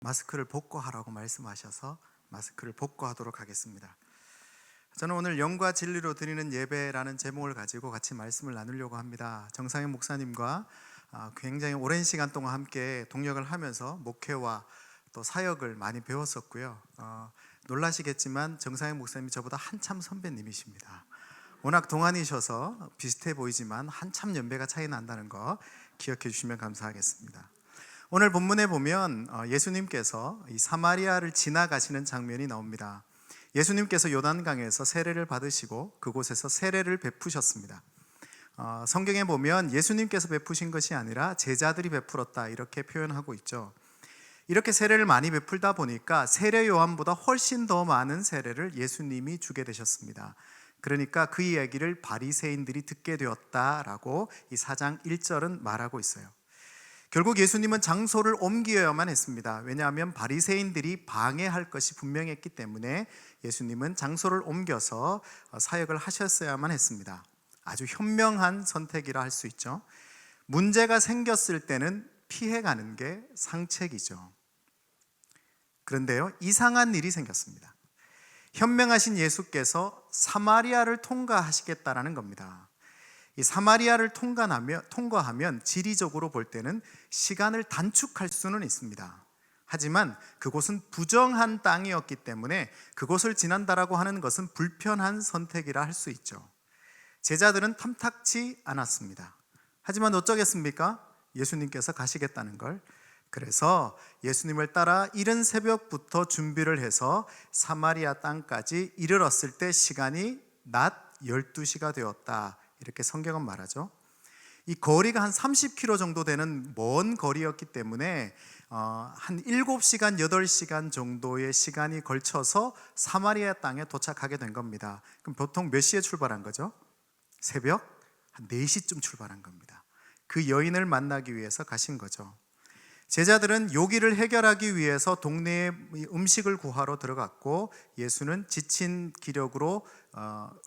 마스크를 벗고 하라고 말씀하셔서 마스크를 벗고 하도록 하겠습니다. 저는 오늘 영과 진리로 드리는 예배라는 제목을 가지고 같이 말씀을 나누려고 합니다. 정상현 목사님과 굉장히 오랜 시간 동안 함께 동역을 하면서 목회와 또 사역을 많이 배웠었고요. 놀라시겠지만 정상현 목사님이 저보다 한참 선배님이십니다. 워낙 동안이셔서 비슷해 보이지만 한참 연배가 차이 난다는 거 기억해 주시면 감사하겠습니다. 오늘 본문에 보면 예수님께서 이 사마리아를 지나가시는 장면이 나옵니다. 예수님께서 요단강에서 세례를 받으시고 그곳에서 세례를 베푸셨습니다. 성경에 보면 예수님께서 베푸신 것이 아니라 제자들이 베풀었다 이렇게 표현하고 있죠. 이렇게 세례를 많이 베풀다 보니까 세례 요한보다 훨씬 더 많은 세례를 예수님이 주게 되셨습니다. 그러니까 그 이야기를 바리새인들이 듣게 되었다라고 이 4장 1절은 말하고 있어요. 결국 예수님은 장소를 옮겨야만 했습니다. 왜냐하면 바리새인들이 방해할 것이 분명했기 때문에 예수님은 장소를 옮겨서 사역을 하셨어야만 했습니다. 아주 현명한 선택이라 할 수 있죠. 문제가 생겼을 때는 피해가는 게 상책이죠. 그런데요, 이상한 일이 생겼습니다. 현명하신 예수께서 사마리아를 통과하시겠다라는 겁니다. 이 사마리아를 통과하면 지리적으로 볼 때는 시간을 단축할 수는 있습니다. 하지만 그곳은 부정한 땅이었기 때문에 그곳을 지난다라고 하는 것은 불편한 선택이라 할 수 있죠. 제자들은 탐탁치 않았습니다. 하지만 어쩌겠습니까? 예수님께서 가시겠다는 걸. 그래서 예수님을 따라 이른 새벽부터 준비를 해서 사마리아 땅까지 이르렀을 때 시간이 낮 12시가 되었다. 이렇게 성경은 말하죠. 이 거리가 한 30km 정도 되는 먼 거리였기 때문에 한 7시간, 8시간 정도의 시간이 걸쳐서 사마리아 땅에 도착하게 된 겁니다. 그럼 보통 몇 시에 출발한 거죠? 새벽 한 4시쯤 출발한 겁니다. 그 여인을 만나기 위해서 가신 거죠. 제자들은 요기를 해결하기 위해서 동네에 음식을 구하러 들어갔고 예수는 지친 기력으로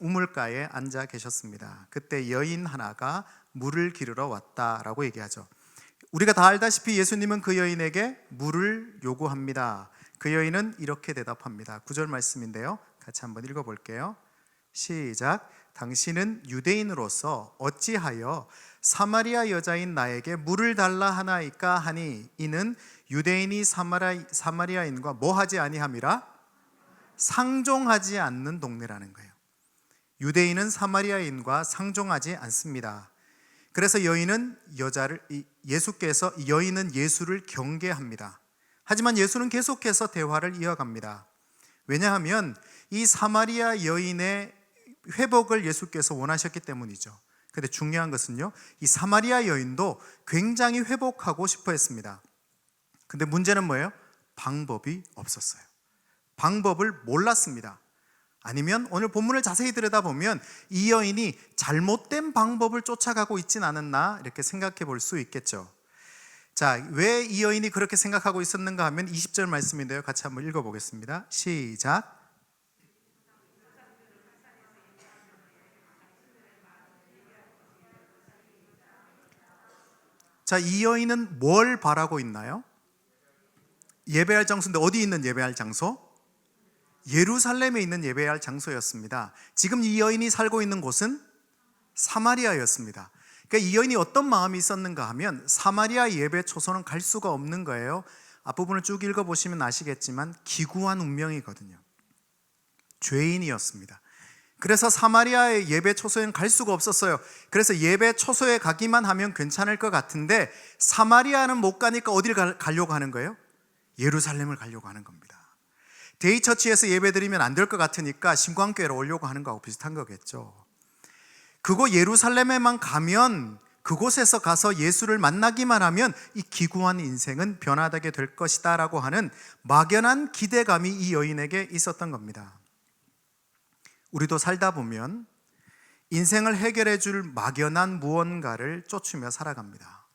우물가에 앉아 계셨습니다. 그때 여인 하나가 물을 기르러 왔다라고 얘기하죠. 우리가 다 알다시피 예수님은 그 여인에게 물을 요구합니다. 그 여인은 이렇게 대답합니다. 9절 말씀인데요, 같이 한번 읽어볼게요. 시작. 당신은 유대인으로서 어찌하여 사마리아 여자인 나에게 물을 달라 하나이까 하니 이는 유대인이 사마리아인과 뭐하지 아니함이라? 상종하지 않는 동네라는 거예요. 유대인은 사마리아인과 상종하지 않습니다. 그래서 예수께서 여인은 예수를 경계합니다. 하지만 예수는 계속해서 대화를 이어갑니다. 왜냐하면 이 사마리아 여인의 회복을 예수께서 원하셨기 때문이죠. 근데 중요한 것은요, 이 사마리아 여인도 굉장히 회복하고 싶어 했습니다. 근데 문제는 뭐예요? 방법이 없었어요. 방법을 몰랐습니다. 아니면 오늘 본문을 자세히 들여다보면 이 여인이 잘못된 방법을 쫓아가고 있진 않았나 이렇게 생각해 볼 수 있겠죠. 자, 왜 이 여인이 그렇게 생각하고 있었는가 하면 20절 말씀인데요, 같이 한번 읽어보겠습니다. 시작. 자, 이 여인은 뭘 바라고 있나요? 예배할 장소인데 어디 있는 예배할 장소? 예루살렘에 있는 예배할 장소였습니다. 지금 이 여인이 살고 있는 곳은 사마리아였습니다. 그러니까 이 여인이 어떤 마음이 있었는가 하면 사마리아 예배 초소는 갈 수가 없는 거예요. 앞부분을 쭉 읽어보시면 아시겠지만 기구한 운명이거든요. 죄인이었습니다. 그래서 사마리아의 예배 초소에는 갈 수가 없었어요. 그래서 예배 초소에 가기만 하면 괜찮을 것 같은데 사마리아는 못 가니까 어디를 가려고 하는 거예요? 예루살렘을 가려고 하는 겁니다. 데이처치에서 예배 드리면 안 될 것 같으니까 신광교회로 오려고 하는 거하고 비슷한 거겠죠. 그거 예루살렘에만 가면, 그곳에서 가서 예수를 만나기만 하면 이 기구한 인생은 변화되게 될 것이다 라고 하는 막연한 기대감이 이 여인에게 있었던 겁니다. 우리도 살다 보면 인생을 해결해 줄 막연한 무언가를 쫓으며 살아갑니다.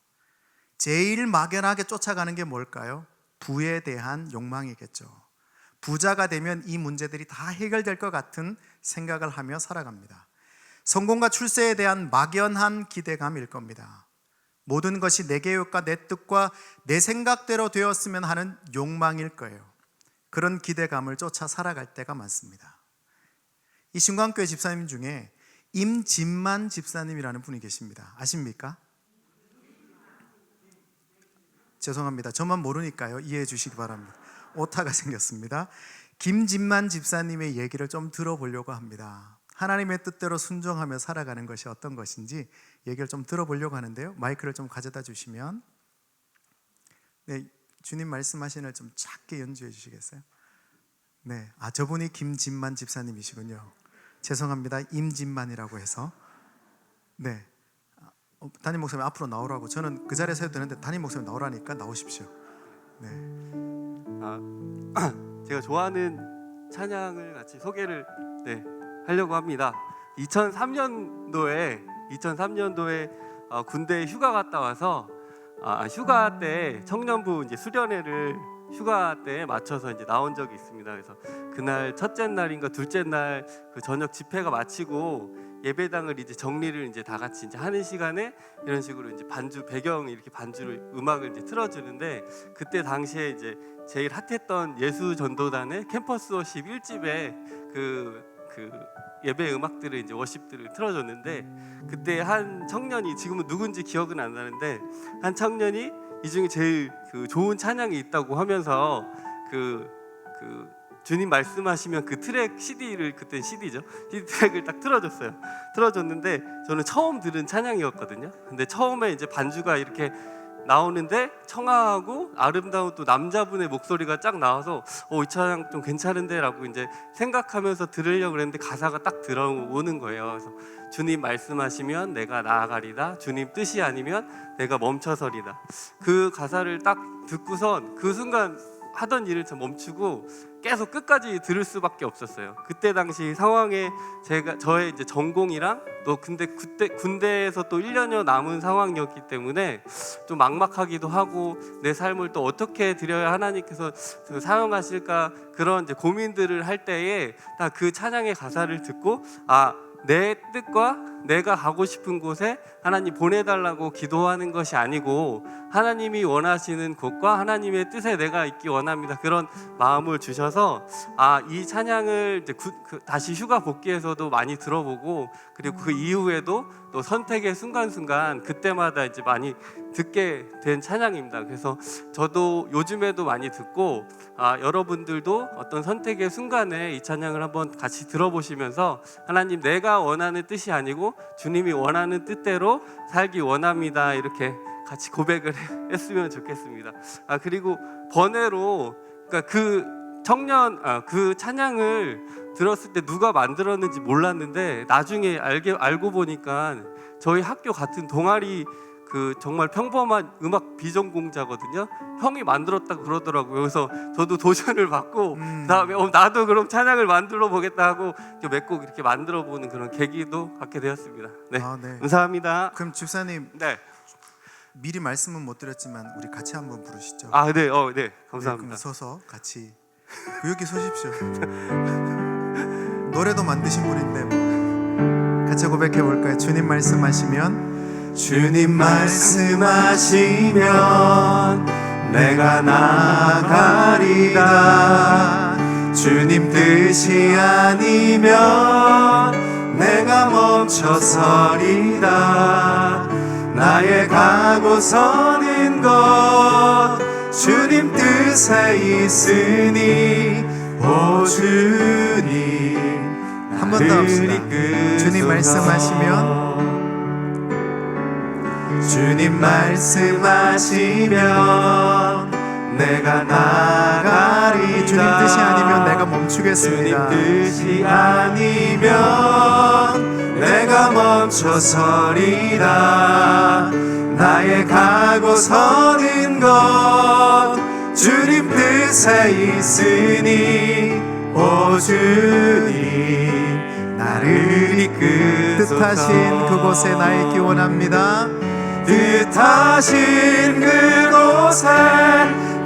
제일 막연하게 쫓아가는 게 뭘까요? 부에 대한 욕망이겠죠. 부자가 되면 이 문제들이 다 해결될 것 같은 생각을 하며 살아갑니다. 성공과 출세에 대한 막연한 기대감일 겁니다. 모든 것이 내 계획과 내 뜻과 내 생각대로 되었으면 하는 욕망일 거예요. 그런 기대감을 쫓아 살아갈 때가 많습니다. 이 신광교회 집사님 중에 임진만 집사님이라는 분이 계십니다. 아십니까? 죄송합니다. 저만 모르니까요. 이해해 주시기 바랍니다. 오타가 생겼습니다. 김진만 집사님의 얘기를 좀 들어보려고 합니다. 하나님의 뜻대로 순종하며 살아가는 것이 어떤 것인지 얘기를 좀 들어보려고 하는데요. 마이크를 좀 가져다 주시면, 네, 주님 말씀하시는 좀 작게 연주해 주시겠어요? 네, 저분이 김진만 집사님이시군요. 죄송합니다. 임진만이라고 해서. 네, 담임 목사님 앞으로 나오라고. 저는 그 자리에서 해도 되는데 담임 목사님 나오라니까 나오십시오. 네. 제가 좋아하는 찬양을 같이 소개를 하려고 합니다. 2003년도에 군대 휴가 갔다 와서 휴가 때 청년부 이제 수련회를 휴가 때에 맞춰서 이제 나온 적이 있습니다. 그래서 그날 첫째 날인가 둘째 날 그 저녁 집회가 마치고 예배당을 이제 정리를 이제 다 같이 이제 하는 시간에 이런 식으로 이제 반주 배경 이렇게 반주를 음악을 이제 틀어주는데, 그때 당시에 이제 제일 핫했던 예수 전도단의 캠퍼스 워십 1집에 그 예배 음악들을 이제 워십들을 틀어줬는데, 그때 한 청년이, 지금은 누군지 기억은 안 나는데 한 청년이 이 중에 제일 그 좋은 찬양이 있다고 하면서 그 주님 말씀하시면 그 트랙 CD를, 그때 CD죠, CD 트랙을 딱 틀어줬는데 저는 처음 들은 찬양이었거든요. 근데 처음에 이제 반주가 이렇게 나오는데 청아하고 아름다운 또 남자분의 목소리가 쫙 나와서 이 찬양 좀 괜찮은데 라고 이제 생각하면서 들으려고 그랬는데 가사가 딱 들어오는 거예요. 그래서 주님 말씀하시면 내가 나아가리다, 주님 뜻이 아니면 내가 멈춰서리다. 그 가사를 딱 듣고선 그 순간 하던 일을 좀 멈추고 계속 끝까지 들을 수밖에 없었어요. 그때 당시 상황에 저의 이제 전공이랑 또 근데 그때 군대에서 또 1년여 남은 상황이었기 때문에 좀 막막하기도 하고, 내 삶을 또 어떻게 드려야 하나님께서 사용하실까, 그런 이제 고민들을 할 때에 딱 그 찬양의 가사를 듣고 내 뜻과 내가 가고 싶은 곳에 하나님 보내달라고 기도하는 것이 아니고 하나님이 원하시는 곳과 하나님의 뜻에 내가 있기 원합니다. 그런 마음을 주셔서 이 찬양을 이제 다시 휴가 복귀해서도 많이 들어보고, 그리고 그 이후에도 또 선택의 순간순간 그때마다 이제 많이 듣게 된 찬양입니다. 그래서 저도 요즘에도 많이 듣고, 여러분들도 어떤 선택의 순간에 이 찬양을 한번 같이 들어보시면서 하나님, 내가 원하는 뜻이 아니고 주님이 원하는 뜻대로 살기 원합니다, 이렇게 같이 고백을 했으면 좋겠습니다. 그리고 번외로, 그러니까 그 찬양을 들었을 때 누가 만들었는지 몰랐는데 나중에 알고 보니까 저희 학교 같은 동아리 정말 평범한 음악 비전공자거든요. 형이 만들었다고 그러더라고요. 그래서 저도 도전을 받고 그다음에 나도 그럼 찬양을 만들어 보겠다 하고 몇 곡 이렇게 만들어 보는 그런 계기도 갖게 되었습니다. 네, 네. 감사합니다. 그럼 집사님, 네, 미리 말씀은 못 드렸지만 우리 같이 한번 부르시죠. 네, 감사합니다. 그럼 서서 같이 여기 서십시오. 노래도 만드신 분인데 같이 고백해 볼까요? 주님 말씀하시면 내가 나아가리다, 주님 뜻이 아니면 내가 멈춰서리다, 나의 가고 서는 것 주님 뜻에 있으니 오 주님. 한 번 더 합시다. 주님 말씀하시면 내가 나아가리다, 주님 뜻이 아니면 내가 멈추겠습니다, 주님 뜻이 아니면 내가 멈춰서리다, 나의 가고 서는 것 주님 뜻에 있으니 오 주님 나를 이끄소서. 뜻하신 그곳에 나 있기 원합니다. 뜻하신 그곳에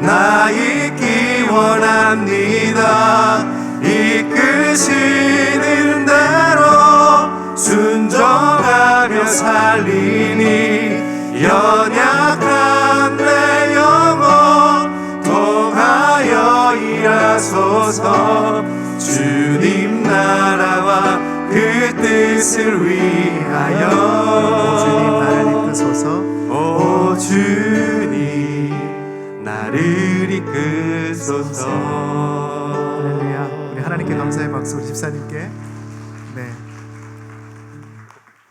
나 있기 원합니다. 이끄시는 대로 순종하며 살리니 연약한 내 영혼 통하여 일하소서. 주님 나라와 그 뜻을 위하여 오 주님 나를 이끄소서. 오 주님 나를 이끄소서. 할렐루야. 우리 하나님께 감사의 박수. 우리 집사님께. 네.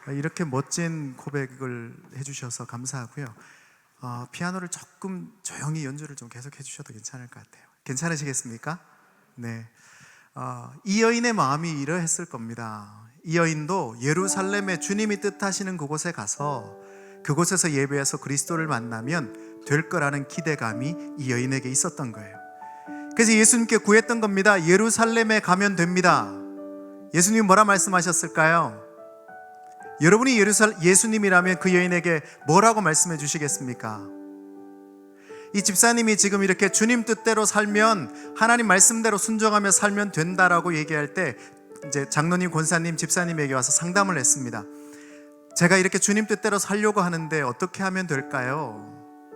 이렇게 멋진 고백을 해주셔서 감사하고요. 피아노를 조금 조용히 연주를 좀 계속 해주셔도 괜찮을 것 같아요. 괜찮으시겠습니까? 네. 이 여인의 마음이 이러했을 겁니다. 이 여인도 예루살렘에 주님이 뜻하시는 그곳에 가서 그곳에서 예배해서 그리스도를 만나면 될 거라는 기대감이 이 여인에게 있었던 거예요. 그래서 예수님께 구했던 겁니다. 예루살렘에 가면 됩니다. 예수님이 뭐라 말씀하셨을까요? 여러분이 예수님이라면 그 여인에게 뭐라고 말씀해 주시겠습니까? 이 집사님이 지금 이렇게 주님 뜻대로 살면, 하나님 말씀대로 순종하며 살면 된다라고 얘기할 때 이제 장로님, 권사님, 집사님에게 와서 상담을 했습니다. 제가 이렇게 주님 뜻대로 살려고 하는데 어떻게 하면 될까요?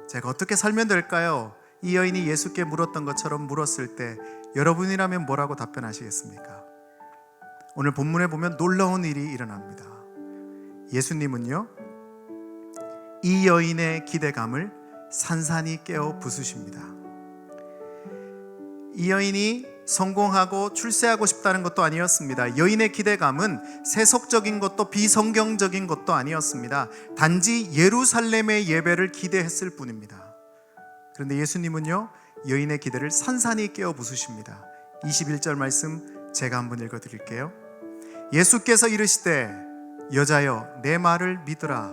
제가 어떻게 살면 될까요? 이 여인이 예수께 물었던 것처럼 물었을 때 여러분이라면 뭐라고 답변하시겠습니까? 오늘 본문에 보면 놀라운 일이 일어납니다. 예수님은요, 이 여인의 기대감을 산산이 깨어 부수십니다. 이 여인이 성공하고 출세하고 싶다는 것도 아니었습니다. 여인의 기대감은 세속적인 것도 비성경적인 것도 아니었습니다. 단지 예루살렘의 예배를 기대했을 뿐입니다. 그런데 예수님은요, 여인의 기대를 산산이 깨어 부수십니다. 21절 말씀 제가 한번 읽어 드릴게요. 예수께서 이르시되 여자여 내 말을 믿으라.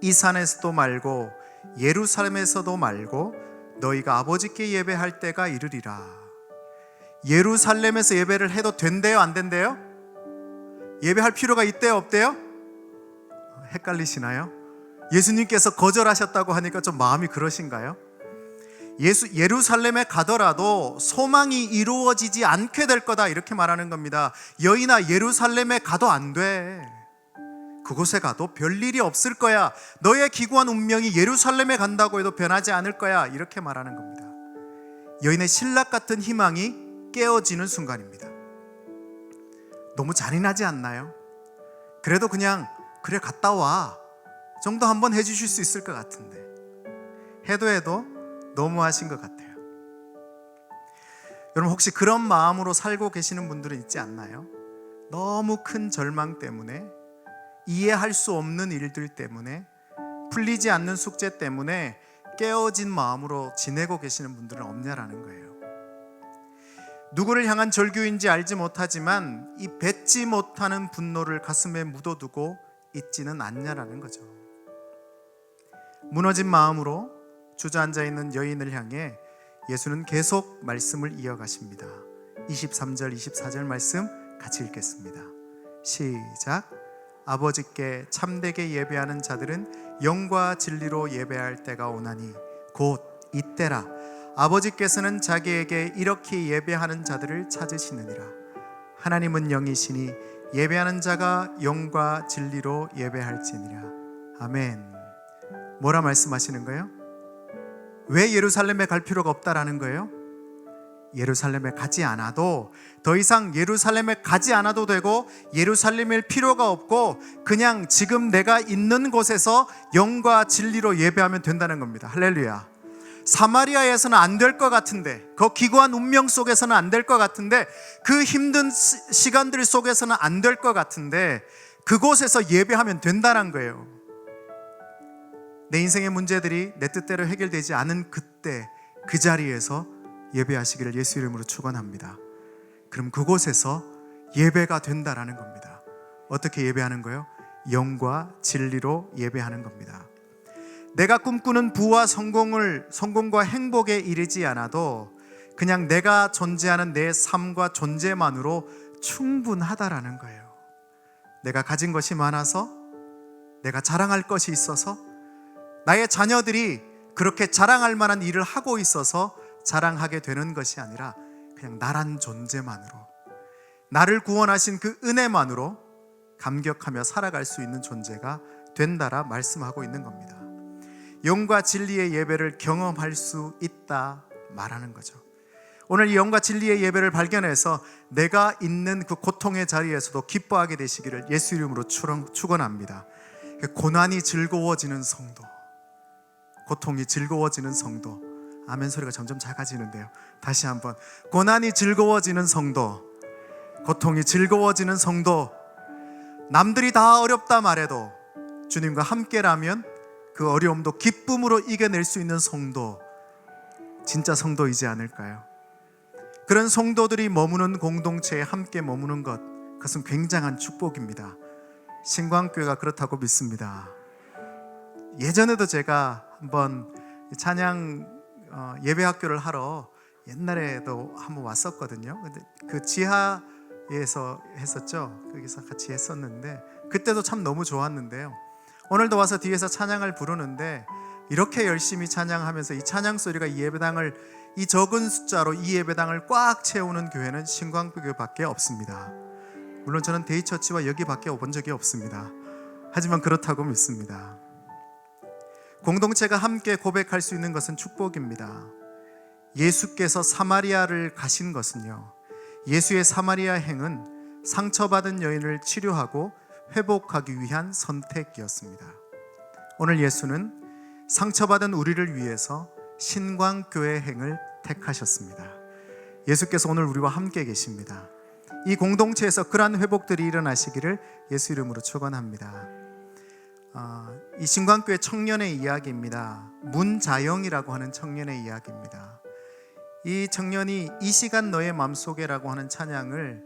이 산에서도 말고 예루살렘에서도 말고 너희가 아버지께 예배할 때가 이르리라. 예루살렘에서 예배를 해도 된대요, 안 된대요? 예배할 필요가 있대요, 없대요? 헷갈리시나요? 예수님께서 거절하셨다고 하니까 좀 마음이 그러신가요? 예루살렘에 가더라도 소망이 이루어지지 않게 될 거다, 이렇게 말하는 겁니다. 여인아, 예루살렘에 가도 안 돼. 그곳에 가도 별일이 없을 거야. 너의 기구한 운명이 예루살렘에 간다고 해도 변하지 않을 거야, 이렇게 말하는 겁니다. 여인의 신락 같은 희망이 깨어지는 순간입니다. 너무 잔인하지 않나요? 그래도 그냥 그래 갔다 와 정도 한번 해주실 수 있을 것 같은데 해도 너무하신 것 같아요. 여러분, 혹시 그런 마음으로 살고 계시는 분들은 있지 않나요? 너무 큰 절망 때문에, 이해할 수 없는 일들 때문에, 풀리지 않는 숙제 때문에 깨어진 마음으로 지내고 계시는 분들은 없냐라는 거예요. 누구를 향한 절규인지 알지 못하지만 이 뱉지 못하는 분노를 가슴에 묻어두고 있지는 않냐라는 거죠. 무너진 마음으로 주저앉아 있는 여인을 향해 예수는 계속 말씀을 이어가십니다. 23절, 24절 말씀 같이 읽겠습니다. 시작. 아버지께 참되게 예배하는 자들은 영과 진리로 예배할 때가 오나니 곧 이때라. 아버지께서는 자기에게 이렇게 예배하는 자들을 찾으시느니라. 하나님은 영이시니 예배하는 자가 영과 진리로 예배할지니라. 아멘. 뭐라 말씀하시는 거예요? 왜 예루살렘에 갈 필요가 없다라는 거예요? 예루살렘에 가지 않아도, 더 이상 예루살렘에 가지 않아도 되고 예루살렘일 필요가 없고 그냥 지금 내가 있는 곳에서 영과 진리로 예배하면 된다는 겁니다. 할렐루야. 사마리아에서는 안 될 것 같은데, 그 기구한 운명 속에서는 안 될 것 같은데, 그 힘든 시간들 속에서는 안 될 것 같은데 그곳에서 예배하면 된다는 거예요. 내 인생의 문제들이 내 뜻대로 해결되지 않은 그때 그 자리에서 예배하시기를 예수 이름으로 축원합니다. 그럼 그곳에서 예배가 된다라는 겁니다. 어떻게 예배하는 거예요? 영과 진리로 예배하는 겁니다. 내가 꿈꾸는 부와 성공과 행복에 이르지 않아도 그냥 내가 존재하는 내 삶과 존재만으로 충분하다라는 거예요. 내가 가진 것이 많아서, 내가 자랑할 것이 있어서, 나의 자녀들이 그렇게 자랑할 만한 일을 하고 있어서 자랑하게 되는 것이 아니라 그냥 나란 존재만으로, 나를 구원하신 그 은혜만으로 감격하며 살아갈 수 있는 존재가 된다라 말씀하고 있는 겁니다. 영과 진리의 예배를 경험할 수 있다 말하는 거죠. 오늘 이 영과 진리의 예배를 발견해서 내가 있는 그 고통의 자리에서도 기뻐하게 되시기를 예수 이름으로 축원합니다. 고난이 즐거워지는 성도, 고통이 즐거워지는 성도. 아멘 소리가 점점 작아지는데요. 다시 한번. 고난이 즐거워지는 성도, 고통이 즐거워지는 성도. 남들이 다 어렵다 말해도 주님과 함께라면 그 어려움도 기쁨으로 이겨낼 수 있는 성도, 진짜 성도이지 않을까요? 그런 성도들이 머무는 공동체에 함께 머무는 것, 그것은 굉장한 축복입니다. 신광교회가 그렇다고 믿습니다. 예전에도 제가 한번 찬양 예배학교를 하러 옛날에도 한번 왔었거든요. 근데 그 지하에서 했었죠. 거기서 같이 했었는데 그때도 참 너무 좋았는데요. 오늘도 와서 뒤에서 찬양을 부르는데 이렇게 열심히 찬양하면서 이 찬양 소리가 이 예배당을, 이 적은 숫자로 이 예배당을 꽉 채우는 교회는 신광교회밖에 없습니다. 물론 저는 데이처치와 여기밖에 본 적이 없습니다. 하지만 그렇다고 믿습니다. 공동체가 함께 고백할 수 있는 것은 축복입니다. 예수께서 사마리아를 가신 것은요, 예수의 사마리아 행은 상처받은 여인을 치료하고 회복하기 위한 선택이었습니다. 오늘 예수는 상처받은 우리를 위해서 신광교회 행을 택하셨습니다. 예수께서 오늘 우리와 함께 계십니다. 이 공동체에서 그러한 회복들이 일어나시기를 예수 이름으로 축원합니다. 이 신광교회 청년의 이야기입니다. 문자영이라고 하는 청년의 이야기입니다. 이 청년이 이 시간 너의 맘속에라고 하는 찬양을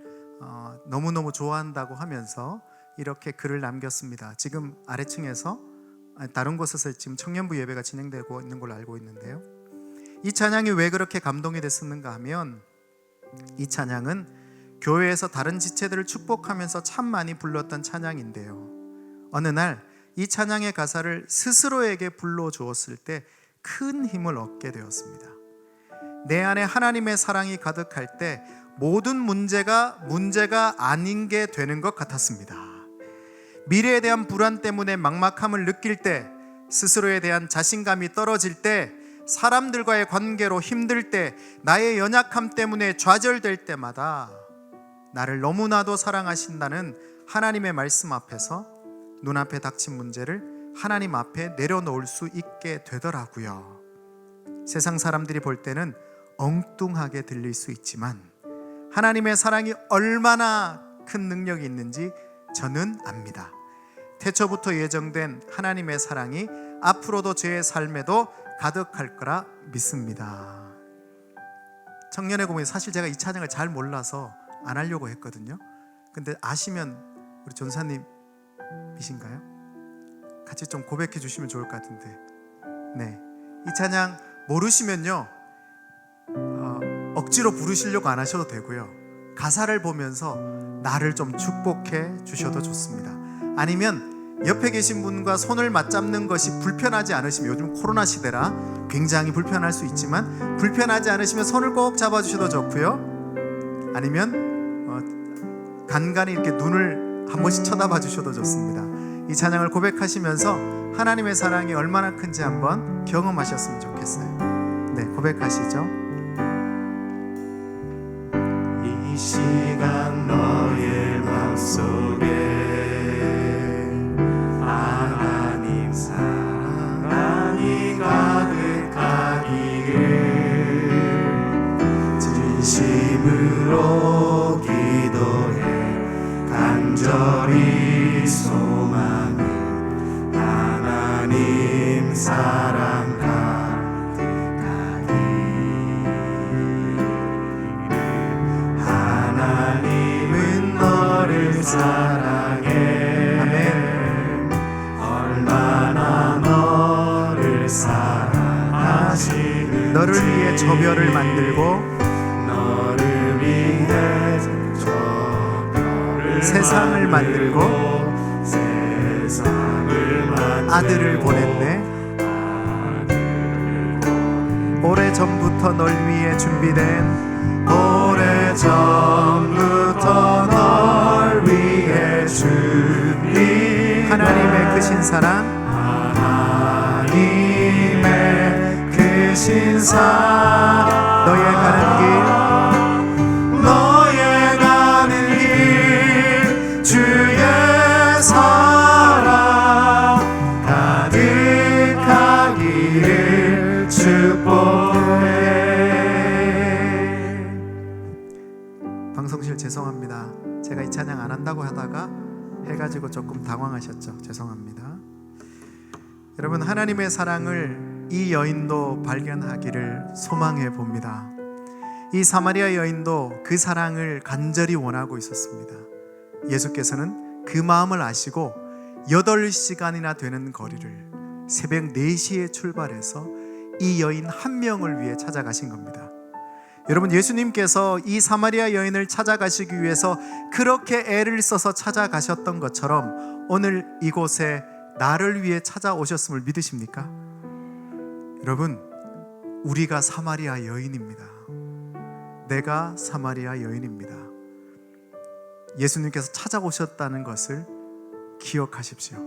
너무너무 좋아한다고 하면서 이렇게 글을 남겼습니다. 지금 아래층에서 다른 곳에서 지금 청년부 예배가 진행되고 있는 걸로 알고 있는데요. 이 찬양이 왜 그렇게 감동이 됐었는가 하면 이 찬양은 교회에서 다른 지체들을 축복하면서 참 많이 불렀던 찬양인데요. 어느 날 이 찬양의 가사를 스스로에게 불러주었을 때 큰 힘을 얻게 되었습니다. 내 안에 하나님의 사랑이 가득할 때 모든 문제가 아닌 게 되는 것 같았습니다. 미래에 대한 불안 때문에 막막함을 느낄 때, 스스로에 대한 자신감이 떨어질 때, 사람들과의 관계로 힘들 때, 나의 연약함 때문에 좌절될 때마다 나를 너무나도 사랑하신다는 하나님의 말씀 앞에서 눈앞에 닥친 문제를 하나님 앞에 내려놓을 수 있게 되더라고요. 세상 사람들이 볼 때는 엉뚱하게 들릴 수 있지만 하나님의 사랑이 얼마나 큰 능력이 있는지 저는 압니다. 태초부터 예정된 하나님의 사랑이 앞으로도 제 삶에도 가득할 거라 믿습니다. 청년의 고민, 사실 제가 이 찬양을 잘 몰라서 안 하려고 했거든요. 근데 아시면 우리 전사님이신가요? 같이 좀 고백해 주시면 좋을 것 같은데. 네, 이 찬양 모르시면요 억지로 부르시려고 안 하셔도 되고요, 가사를 보면서 나를 좀 축복해 주셔도 좋습니다. 아니면 옆에 계신 분과 손을 맞잡는 것이 불편하지 않으시면, 요즘 코로나 시대라 굉장히 불편할 수 있지만 불편하지 않으시면 손을 꼭 잡아주셔도 좋고요, 아니면 간간히 이렇게 눈을 한 번씩 쳐다봐 주셔도 좋습니다. 이 찬양을 고백하시면서 하나님의 사랑이 얼마나 큰지 한번 경험하셨으면 좋겠어요. 네, 고백하시죠. 이 시간 너의 맘속에 하나님 사랑이 가득하기를 진심으로 기도해 간절히 소망해 하나님 사랑 사랑해. 아멘. 얼마나 너를 사랑하시는지, 너를 위해 저 별을 만들고 너를 위해 저 별을 세상을 만들고 아들을 보냈네. 오래전부터 널 위해 준비된, 오래전부터 널 위해 준비 하나님의 크신 사랑, 하나님의 신사 너의 가는 길 주의 사랑 가득하기를 축복해. 방송실 죄송합니다. 제가 이 찬양 안 한다고 하다가 해가지고 조금 당황하셨죠. 죄송합니다. 여러분, 하나님의 사랑을 이 여인도 발견하기를 소망해 봅니다. 이 사마리아 여인도 그 사랑을 간절히 원하고 있었습니다. 예수께서는 그 마음을 아시고 8시간이나 되는 거리를 새벽 4시에 출발해서 이 여인 한 명을 위해 찾아가신 겁니다. 여러분, 예수님께서 이 사마리아 여인을 찾아가시기 위해서 그렇게 애를 써서 찾아가셨던 것처럼 오늘 이곳에 나를 위해 찾아오셨음을 믿으십니까? 여러분, 우리가 사마리아 여인입니다. 내가 사마리아 여인입니다. 예수님께서 찾아오셨다는 것을 기억하십시오.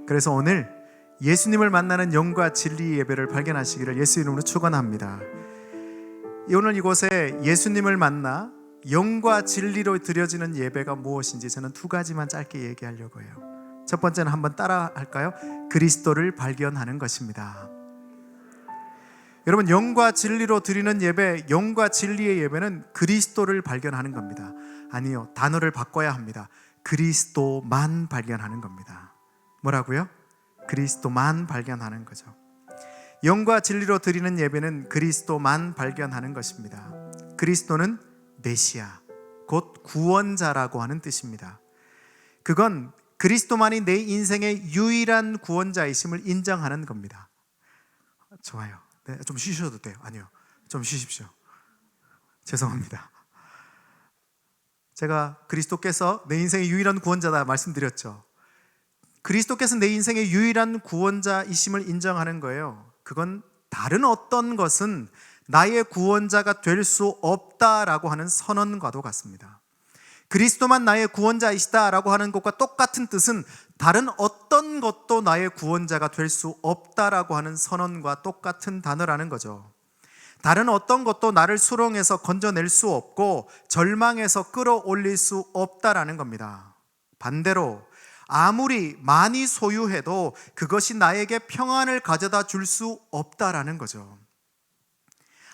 그래서 오늘 예수님을 만나는 영과 진리 예배를 발견하시기를 예수 이름으로 축원합니다. 오늘 이곳에 예수님을 만나 영과 진리로 드려지는 예배가 무엇인지 저는 2가지만 짧게 얘기하려고 해요. 첫 번째는 한번 따라 할까요? 그리스도를 발견하는 것입니다. 여러분, 영과 진리로 드리는 예배, 영과 진리의 예배는 그리스도를 발견하는 겁니다. 아니요, 단어를 바꿔야 합니다. 그리스도만 발견하는 겁니다. 뭐라고요? 그리스도만 발견하는 거죠. 영과 진리로 드리는 예배는 그리스도만 발견하는 것입니다. 그리스도는 메시아, 곧 구원자라고 하는 뜻입니다. 그건 그리스도만이 내 인생의 유일한 구원자이심을 인정하는 겁니다. 좋아요. 네, 좀 쉬셔도 돼요. 아니요, 좀 쉬십시오. 죄송합니다. 제가 그리스도께서 내 인생의 유일한 구원자다 말씀드렸죠. 그리스도께서 내 인생의 유일한 구원자이심을 인정하는 거예요. 그건 다른 어떤 것은 나의 구원자가 될 수 없다라고 하는 선언과도 같습니다. 그리스도만 나의 구원자이시다라고 하는 것과 똑같은 뜻은 다른 어떤 것도 나의 구원자가 될 수 없다라고 하는 선언과 똑같은 단어라는 거죠. 다른 어떤 것도 나를 수렁에서 건져낼 수 없고 절망에서 끌어올릴 수 없다라는 겁니다. 반대로 아무리 많이 소유해도 그것이 나에게 평안을 가져다 줄 수 없다라는 거죠.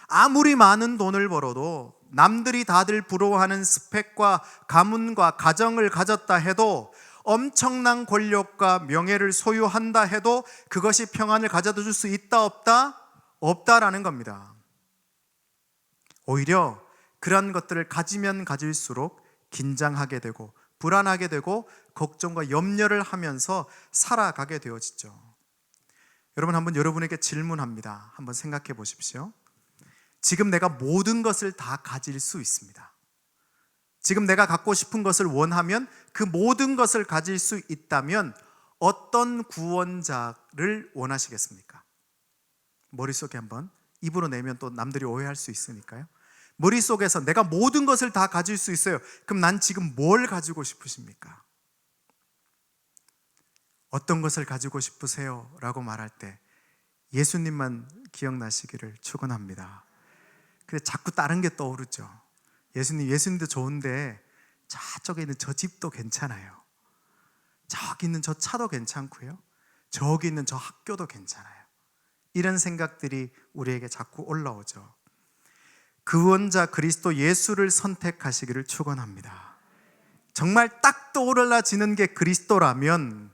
아무리 많은 돈을 벌어도 남들이 다들 부러워하는 스펙과 가문과 가정을 가졌다 해도 엄청난 권력과 명예를 소유한다 해도 그것이 평안을 가져다 줄 수 있다 없다? 없다라는 겁니다. 오히려 그런 것들을 가지면 가질수록 긴장하게 되고 불안하게 되고 걱정과 염려를 하면서 살아가게 되어지죠. 여러분, 한번 여러분에게 질문합니다. 한번 생각해 보십시오. 지금 내가 모든 것을 다 가질 수 있습니다. 지금 내가 갖고 싶은 것을 원하면 그 모든 것을 가질 수 있다면 어떤 구원자를 원하시겠습니까? 머릿속에 한번 입으로 내면 또 남들이 오해할 수 있으니까요. 머릿속에서 내가 모든 것을 다 가질 수 있어요. 그럼 난 지금 뭘 가지고 싶으십니까? 어떤 것을 가지고 싶으세요? 라고 말할 때 예수님만 기억나시기를 축원합니다. 근데 자꾸 다른 게 떠오르죠. 예수님도 좋은데 저쪽에 있는 저 집도 괜찮아요. 저기 있는 저 차도 괜찮고요. 저기 있는 저 학교도 괜찮아요. 이런 생각들이 우리에게 자꾸 올라오죠. 구원자 그리스도 예수를 선택하시기를 축원합니다. 정말 딱 떠올라지는 게 그리스도라면,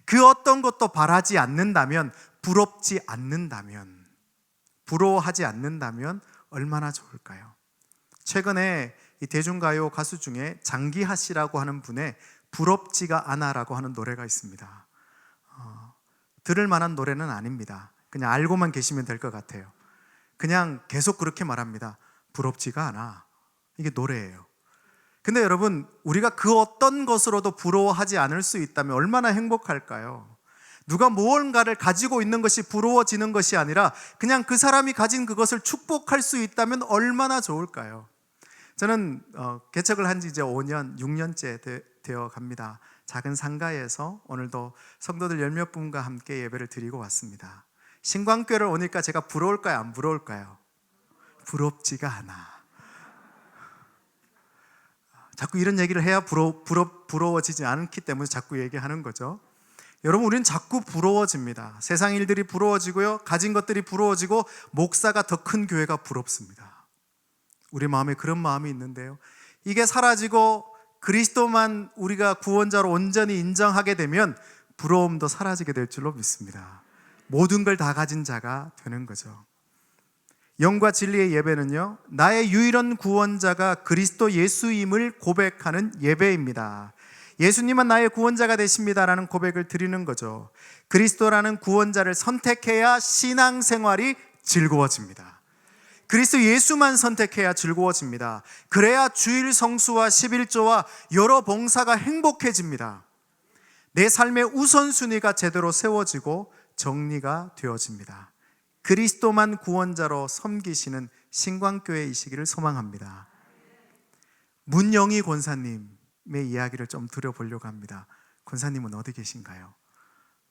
그 어떤 것도 바라지 않는다면, 부럽지 않는다면, 부러워하지 않는다면 얼마나 좋을까요? 최근에 이 대중가요 가수 중에 장기하 씨라고 하는 분의 부럽지가 않아라고 하는 노래가 있습니다. 들을 만한 노래는 아닙니다. 그냥 알고만 계시면 될 것 같아요. 그냥 계속 그렇게 말합니다. 부럽지가 않아. 이게 노래예요. 근데 여러분, 우리가 그 어떤 것으로도 부러워하지 않을 수 있다면 얼마나 행복할까요? 누가 무언가를 가지고 있는 것이 부러워지는 것이 아니라 그냥 그 사람이 가진 그것을 축복할 수 있다면 얼마나 좋을까요? 저는 개척을 한 지 이제 5년, 6년째 되어 갑니다. 작은 상가에서 오늘도 성도들 10몇 분과 함께 예배를 드리고 왔습니다. 신광교회를 오니까 제가 부러울까요? 안 부러울까요? 부럽지가 않아. 자꾸 이런 얘기를 해야 부러워지지 않기 때문에 자꾸 얘기하는 거죠. 여러분, 우리는 자꾸 부러워집니다. 세상 일들이 부러워지고요, 가진 것들이 부러워지고, 목사가 더 큰 교회가 부럽습니다. 우리 마음에 그런 마음이 있는데요, 이게 사라지고 그리스도만 우리가 구원자로 온전히 인정하게 되면 부러움도 사라지게 될 줄로 믿습니다. 모든 걸 다 가진 자가 되는 거죠. 영과 진리의 예배는요, 나의 유일한 구원자가 그리스도 예수임을 고백하는 예배입니다. 예수님은 나의 구원자가 되십니다라는 고백을 드리는 거죠. 그리스도라는 구원자를 선택해야 신앙생활이 즐거워집니다. 그리스도 예수만 선택해야 즐거워집니다. 그래야 주일 성수와 11조와 여러 봉사가 행복해집니다. 내 삶의 우선순위가 제대로 세워지고 정리가 되어집니다. 그리스도만 구원자로 섬기시는 신광교회이시기를 소망합니다. 문영희 권사님의 이야기를 좀 들어보려고 합니다. 권사님은 어디 계신가요?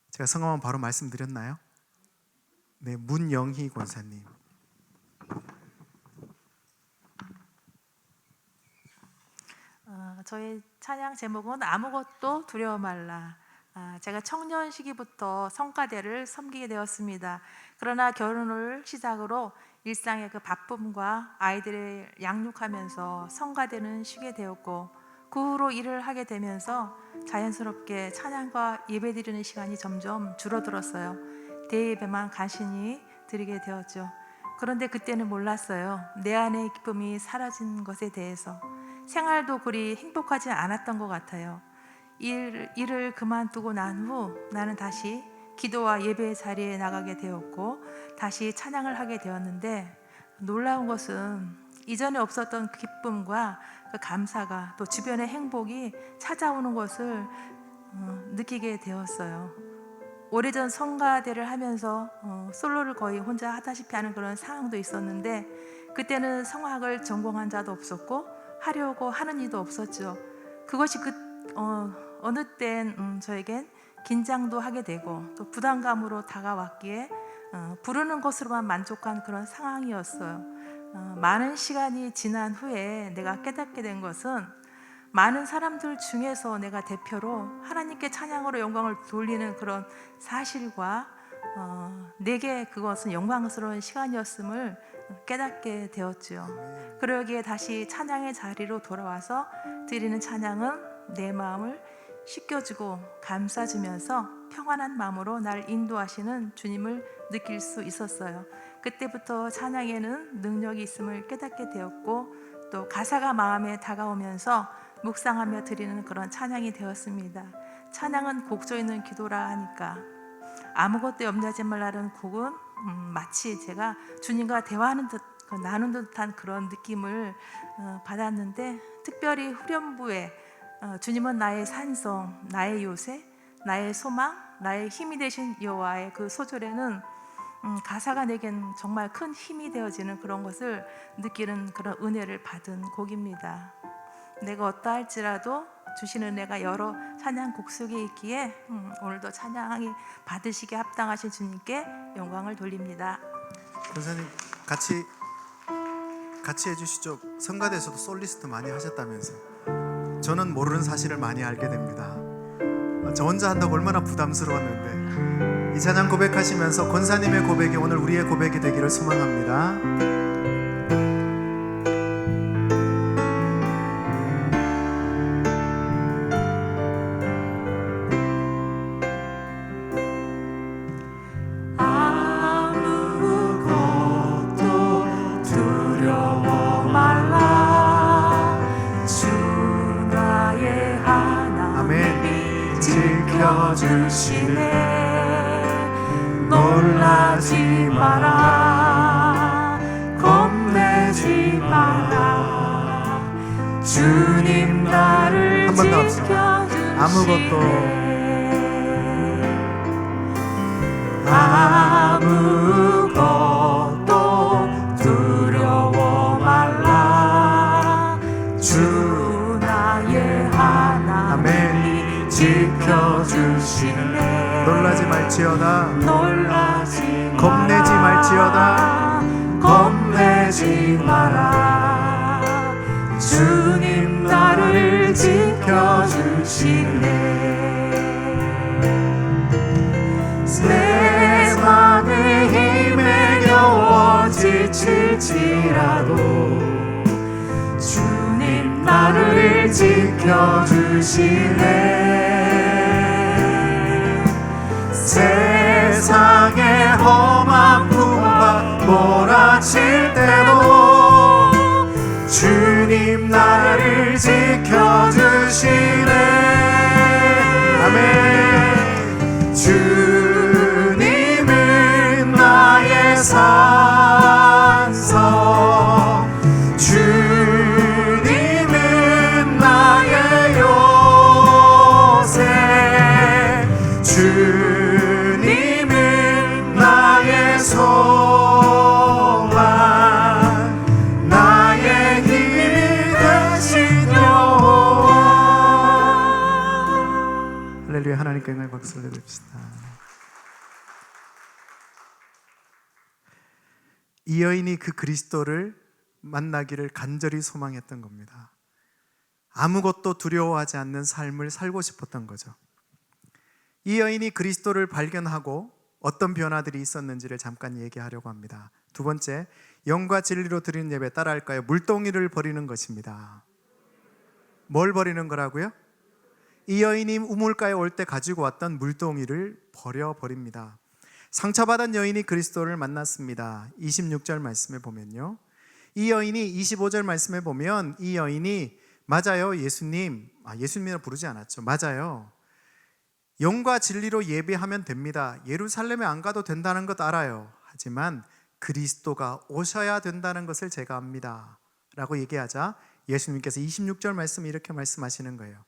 제가 성함은 바로 말씀드렸나요? 네, 문영희 권사님. 저희 찬양 제목은 아무것도 두려워 말라. 제가 청년 시기부터 성가대를 섬기게 되었습니다. 그러나 결혼을 시작으로 일상의 그 바쁨과 아이들을 양육하면서 성가대는 쉬게 되었고, 그 후로 일을 하게 되면서 자연스럽게 찬양과 예배드리는 시간이 점점 줄어들었어요. 대예배만 간신히 드리게 되었죠. 그런데 그때는 몰랐어요. 내 안의 기쁨이 사라진 것에 대해서. 생활도 그리 행복하지 않았던 것 같아요. 일을 그만두고 난 후 나는 다시 기도와 예배의 자리에 나가게 되었고, 다시 찬양을 하게 되었는데, 놀라운 것은 이전에 없었던 그 기쁨과 그 감사가, 또 주변의 행복이 찾아오는 것을 느끼게 되었어요. 오래전 성가대를 하면서 솔로를 거의 혼자 하다시피 하는 그런 상황도 있었는데, 그때는 성악을 전공한 자도 없었고 하려고 하는 이도 없었죠. 그것이 어느 땐 저에겐 긴장도 하게 되고 또 부담감으로 다가왔기에 부르는 것으로만 만족한 그런 상황이었어요. 많은 시간이 지난 후에 내가 깨닫게 된 것은, 많은 사람들 중에서 내가 대표로 하나님께 찬양으로 영광을 돌리는 그런 사실과 내게 그것은 영광스러운 시간이었음을 깨닫게 되었죠. 그러기에 다시 찬양의 자리로 돌아와서 드리는 찬양은 내 마음을 씻겨주고 감싸주면서 평안한 마음으로 날 인도하시는 주님을 느낄 수 있었어요. 그때부터 찬양에는 능력이 있음을 깨닫게 되었고, 또 가사가 마음에 다가오면서 묵상하며 드리는 그런 찬양이 되었습니다. 찬양은 곡조 있는 기도라 하니까, 아무것도 염려하지 말라는 곡은 마치 제가 주님과 대화하는 듯, 나누는 듯한 그런 느낌을 받았는데, 특별히 후렴부에 주님은 나의 산성, 나의 요새, 나의 소망, 나의 힘이 되신 여호와의 그 소절에는 가사가 내겐 정말 큰 힘이 되어지는 그런 것을 느끼는 그런 은혜를 받은 곡입니다. 내가 어떠할지라도 주시는 은혜가 여러 찬양곡 속에 있기에 오늘도 찬양이 받으시게 합당하신 주님께 영광을 돌립니다. 권사님 같이 해주시죠. 성가대에서도 솔리스트 많이 하셨다면서. 저는 모르는 사실을 많이 알게 됩니다. 저 혼자 한다고 얼마나 부담스러웠는데, 이 찬양 고백하시면서 권사님의 고백이 오늘 우리의 고백이 되기를 소망합니다. 주시네. 놀라지 마라, 겁내지 마라. 주님 나를 한 번 더 합시다. 지켜주시네. 아무것도 두려워 말라. 주 나의 하나님이 지켜주시네. 놀라지 말지어다. 놀라지 겁내지 말지어다. 겁내지 마라. 주님 나를 지켜주시네. 세상의 힘에 겨워 지칠지라도 주님 나를 지켜주시네. 세상의 험한 풍파 몰아칠 때도 주님 나를 지켜주시네. 아멘. 주님은 나의 산성, 주님은 나의 요새, 주님은 나의 소망, 나의 힘이 되신 여호와. 할렐루야. 하나님께 영광의 박수를 드립시다. 이 여인이 그 그리스도를 만나기를 간절히 소망했던 겁니다. 아무것도 두려워하지 않는 삶을 살고 싶었던 거죠. 이 여인이 그리스도를 발견하고 어떤 변화들이 있었는지를 잠깐 얘기하려고 합니다. 두 번째, 영과 진리로 드리는 예배 따라할까요? 물동이를 버리는 것입니다. 뭘 버리는 거라고요? 이 여인이 우물가에 올 때 가지고 왔던 물동이를 버립니다. 상처받은 여인이 그리스도를 만났습니다. 26절 말씀에 보면요, 이 여인이 25절 말씀에 보면 이 여인이 맞아요, 예수님이라 부르지 않았죠. 맞아요, 영과 진리로 예배하면 됩니다. 예루살렘에 안 가도 된다는 것 알아요. 하지만 그리스도가 오셔야 된다는 것을 제가 압니다 라고 얘기하자 예수님께서 26절 말씀에 이렇게 말씀하시는 거예요.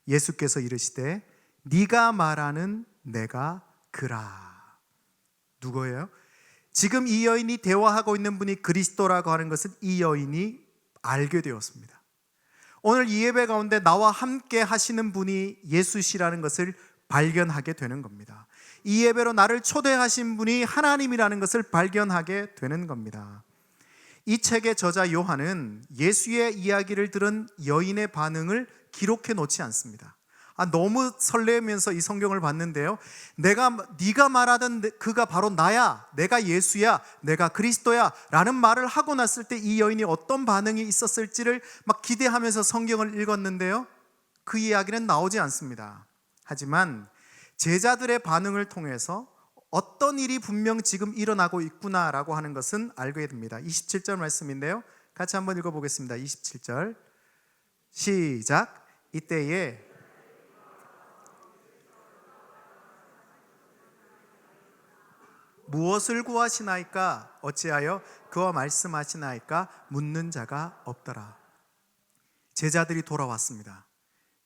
예수께서 이르시되 네가 말하는 내가 그라. 누구예요? 지금 이 여인이 대화하고 있는 분이 그리스도라고 하는 것은 이 여인이 알게 되었습니다. 오늘 이 예배 가운데 나와 함께 하시는 분이 예수시라는 것을 발견하게 되는 겁니다. 이 예배로 나를 초대하신 분이 하나님이라는 것을 발견하게 되는 겁니다. 이 책의 저자 요한은 예수의 이야기를 들은 여인의 반응을 기록해 놓지 않습니다. 너무 설레면서 이 성경을 봤는데요, 네가 말하던 그가 바로 나야, 내가 예수야, 내가 그리스도야 라는 말을 하고 났을 때 이 여인이 어떤 반응이 있었을지를 막 기대하면서 성경을 읽었는데요, 그 이야기는 나오지 않습니다. 하지만 제자들의 반응을 통해서 어떤 일이 분명 지금 일어나고 있구나라고 하는 것은 알게 됩니다. 27절 말씀인데요, 같이 한번 읽어보겠습니다. 27절 시작. 이때에 무엇을 구하시나이까? 어찌하여 그와 말씀하시나이까? 묻는 자가 없더라. 제자들이 돌아왔습니다.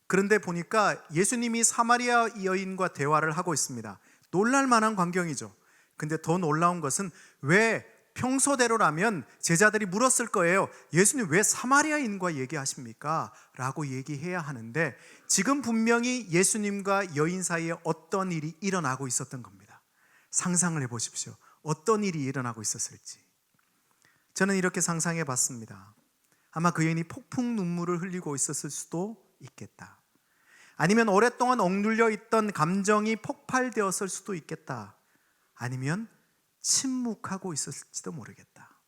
그런데 보니까 예수님이 사마리아 여인과 대화를 하고 있습니다. 놀랄 만한 광경이죠. 근데 더 놀라운 것은, 왜 평소대로라면 제자들이 물었을 거예요. 예수님 왜 사마리아인과 얘기하십니까? 라고 얘기해야 하는데 지금 분명히 예수님과 여인 사이에 어떤 일이 일어나고 있었던 겁니다. 상상을 해보십시오. 어떤 일이 일어나고 있었을지. 저는 이렇게 상상해 봤습니다. 아마 그 여인이 폭풍 눈물을 흘리고 있었을 수도 있겠다. 아니면 오랫동안 억눌려 있던 감정이 폭발되었을 수도 있겠다. 아니면 침묵하고 있었을지도 모르겠다.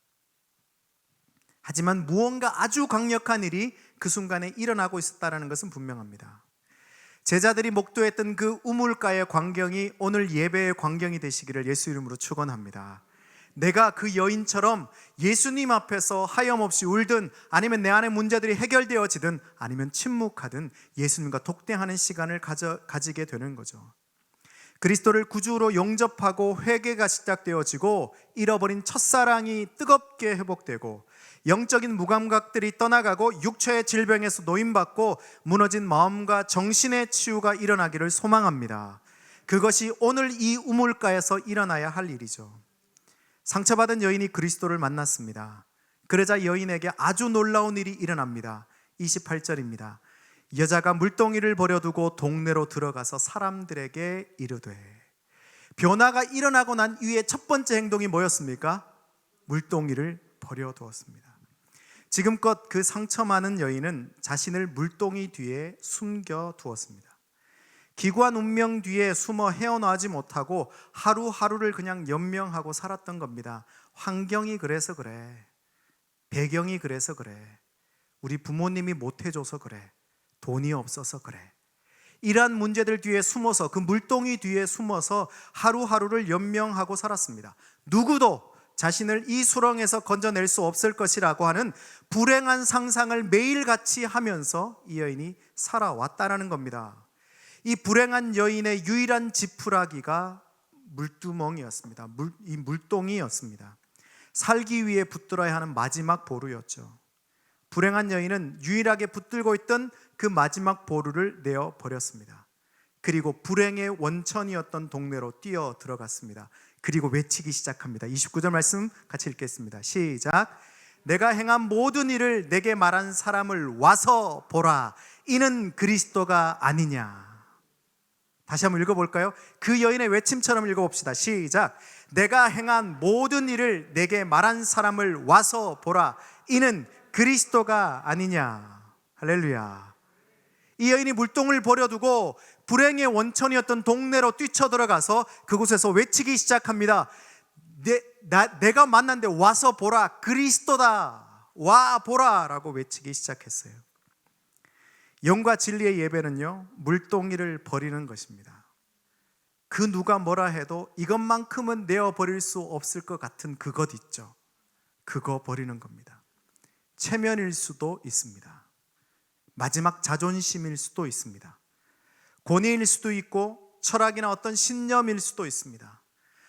하지만 무언가 아주 강력한 일이 그 순간에 일어나고 있었다는 것은 분명합니다. 제자들이 목도했던 그 우물가의 광경이 오늘 예배의 광경이 되시기를 예수 이름으로 축원합니다. 내가 그 여인처럼 예수님 앞에서 하염없이 울든, 아니면 내 안의 문제들이 해결되어지든, 아니면 침묵하든 예수님과 독대하는 시간을 가지게 되는 거죠. 그리스도를 구주로 영접하고 회개가 시작되어지고, 잃어버린 첫사랑이 뜨겁게 회복되고, 영적인 무감각들이 떠나가고, 육체의 질병에서 노임받고, 무너진 마음과 정신의 치유가 일어나기를 소망합니다. 그것이 오늘 이 우물가에서 일어나야 할 일이죠. 상처받은 여인이 그리스도를 만났습니다. 그러자 여인에게 아주 놀라운 일이 일어납니다. 28절입니다. 여자가 물동이를 버려두고 동네로 들어가서 사람들에게 이르되. 변화가 일어나고 난 이후에 첫 번째 행동이 뭐였습니까? 물동이를 버려두었습니다. 지금껏 그 상처 많은 여인은 자신을 물동이 뒤에 숨겨두었습니다. 기구한 운명 뒤에 숨어 헤어나오지 못하고 하루하루를 그냥 연명하고 살았던 겁니다. 환경이 그래서 그래. 배경이 그래서 그래. 우리 부모님이 못해줘서 그래. 돈이 없어서 그래. 이러한 문제들 뒤에 숨어서, 그 물동이 뒤에 숨어서 하루하루를 연명하고 살았습니다. 누구도 자신을 이 수렁에서 건져낼 수 없을 것이라고 하는 불행한 상상을 매일같이 하면서 이 여인이 살아왔다는 겁니다. 이 불행한 여인의 유일한 지푸라기가 물두멍이었습니다. 이 물동이었습니다. 살기 위해 붙들어야 하는 마지막 보루였죠. 불행한 여인은 유일하게 붙들고 있던 그 마지막 보루를 내어 버렸습니다. 그리고 불행의 원천이었던 동네로 뛰어 들어갔습니다. 그리고 외치기 시작합니다. 29절 말씀 같이 읽겠습니다. 시작. 내가 행한 모든 일을 내게 말한 사람을 와서 보라. 이는 그리스도가 아니냐. 다시 한번 읽어볼까요? 그 여인의 외침처럼 읽어봅시다. 시작. 내가 행한 모든 일을 내게 말한 사람을 와서 보라. 이는 그리스도가 아니냐. 할렐루야. 이 여인이 물동을 버려두고 불행의 원천이었던 동네로 뛰쳐들어가서 그곳에서 외치기 시작합니다. 내가 만났는데 와서 보라. 그리스도다. 와 보라 라고 외치기 시작했어요. 영과 진리의 예배는요, 물동이를 버리는 것입니다. 그 누가 뭐라 해도 이것만큼은 내어버릴 수 없을 것 같은 그것 있죠. 그거 버리는 겁니다. 체면일 수도 있습니다. 마지막 자존심일 수도 있습니다. 권위일 수도 있고 철학이나 어떤 신념일 수도 있습니다.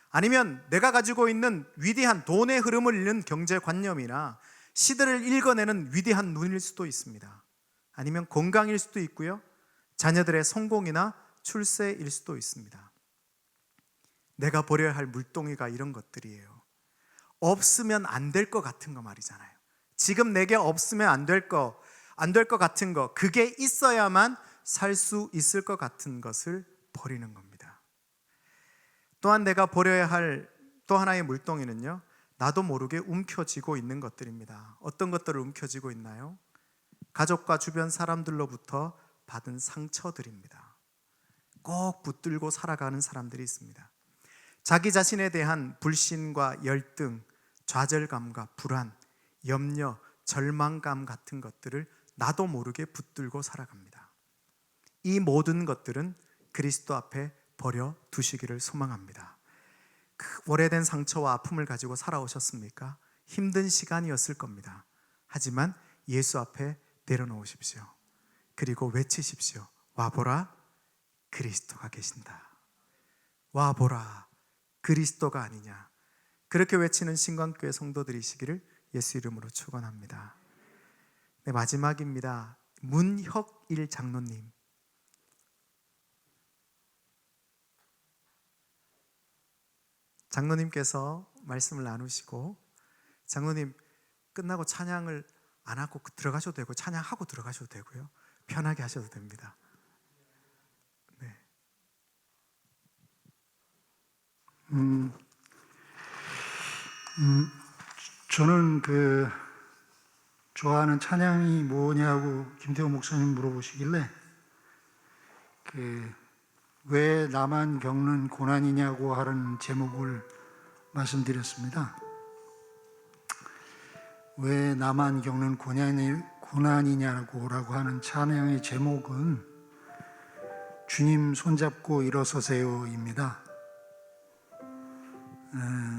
아니면 내가 가지고 있는 위대한 돈의 흐름을 읽는 경제관념이나 시대를 읽어내는 위대한 눈일 수도 있습니다. 아니면 건강일 수도 있고요. 자녀들의 성공이나 출세일 수도 있습니다. 내가 버려야 할 물동이가 이런 것들이에요. 없으면 안 될 것 같은 거 말이잖아요. 지금 내게 없으면 안 될 것 같은 거, 그게 있어야만 살 수 있을 것 같은 것을 버리는 겁니다. 또한 내가 버려야 할 또 하나의 물동이는요, 나도 모르게 움켜쥐고 있는 것들입니다. 어떤 것들을 움켜쥐고 있나요? 가족과 주변 사람들로부터 받은 상처들입니다. 꼭 붙들고 살아가는 사람들이 있습니다. 자기 자신에 대한 불신과 열등, 좌절감과 불안, 염려, 절망감 같은 것들을 나도 모르게 붙들고 살아갑니다. 이 모든 것들은 그리스도 앞에 버려 두시기를 소망합니다. 그 오래된 상처와 아픔을 가지고 살아오셨습니까? 힘든 시간이었을 겁니다. 하지만 예수 앞에 내려놓으십시오. 그리고 외치십시오. 와보라, 그리스도가 계신다. 와보라, 그리스도가 아니냐. 그렇게 외치는 신광교회 성도들이시기를 예수 이름으로 축원합니다. 네, 마지막입니다. 문혁일 장로님. 장로님께서 말씀을 나누시고, 장로님 끝나고 찬양을 안 하고 들어가셔도 되고 찬양하고 들어가셔도 되고요. 편하게 하셔도 됩니다. 네. 저는 좋아하는 찬양이 뭐냐고 김태호 목사님 물어보시길래 왜 나만 겪는 고난이냐고 하는 제목을 말씀드렸습니다. 왜 나만 겪는 고난이냐고 하는 찬양의 제목은 주님 손잡고 일어서세요입니다.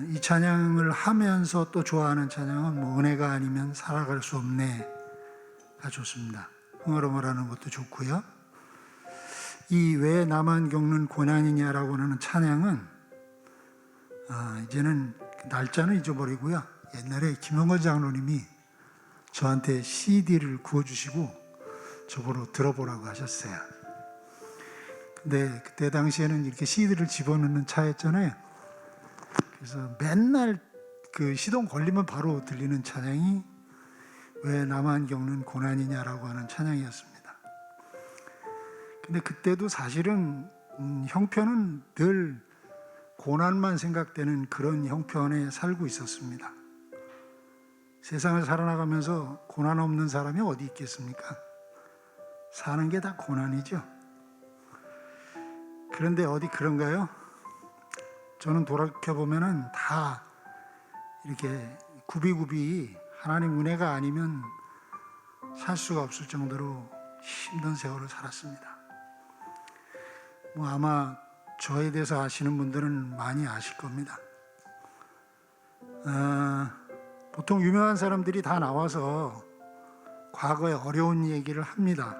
이 찬양을 하면서 또 좋아하는 찬양은 은혜가 아니면 살아갈 수 없네가 좋습니다. 흥얼흥얼하는 것도 좋고요. 이 왜 나만 겪는 고난이냐라고 하는 찬양은 이제는 날짜는 잊어버리고요. 옛날에 김영건 장로님이 저한테 CD를 구워주시고 저보러 들어보라고 하셨어요. 근데 그때 당시에는 이렇게 CD를 집어넣는 차였잖아요. 그래서 맨날 시동 걸리면 바로 들리는 찬양이 왜 나만 겪는 고난이냐라고 하는 찬양이었습니다. 근데 그때도 사실은 형편은 늘 고난만 생각되는 그런 형편에 살고 있었습니다. 세상을 살아나가면서 고난 없는 사람이 어디 있겠습니까? 사는 게 다 고난이죠. 그런데 어디 그런가요? 저는 돌아켜보면은 다 이렇게 굽이굽이 하나님 은혜가 아니면 살 수가 없을 정도로 힘든 세월을 살았습니다. 뭐 아마 저에 대해서 아시는 분들은 많이 아실 겁니다. 보통 유명한 사람들이 다 나와서 과거의 어려운 얘기를 합니다.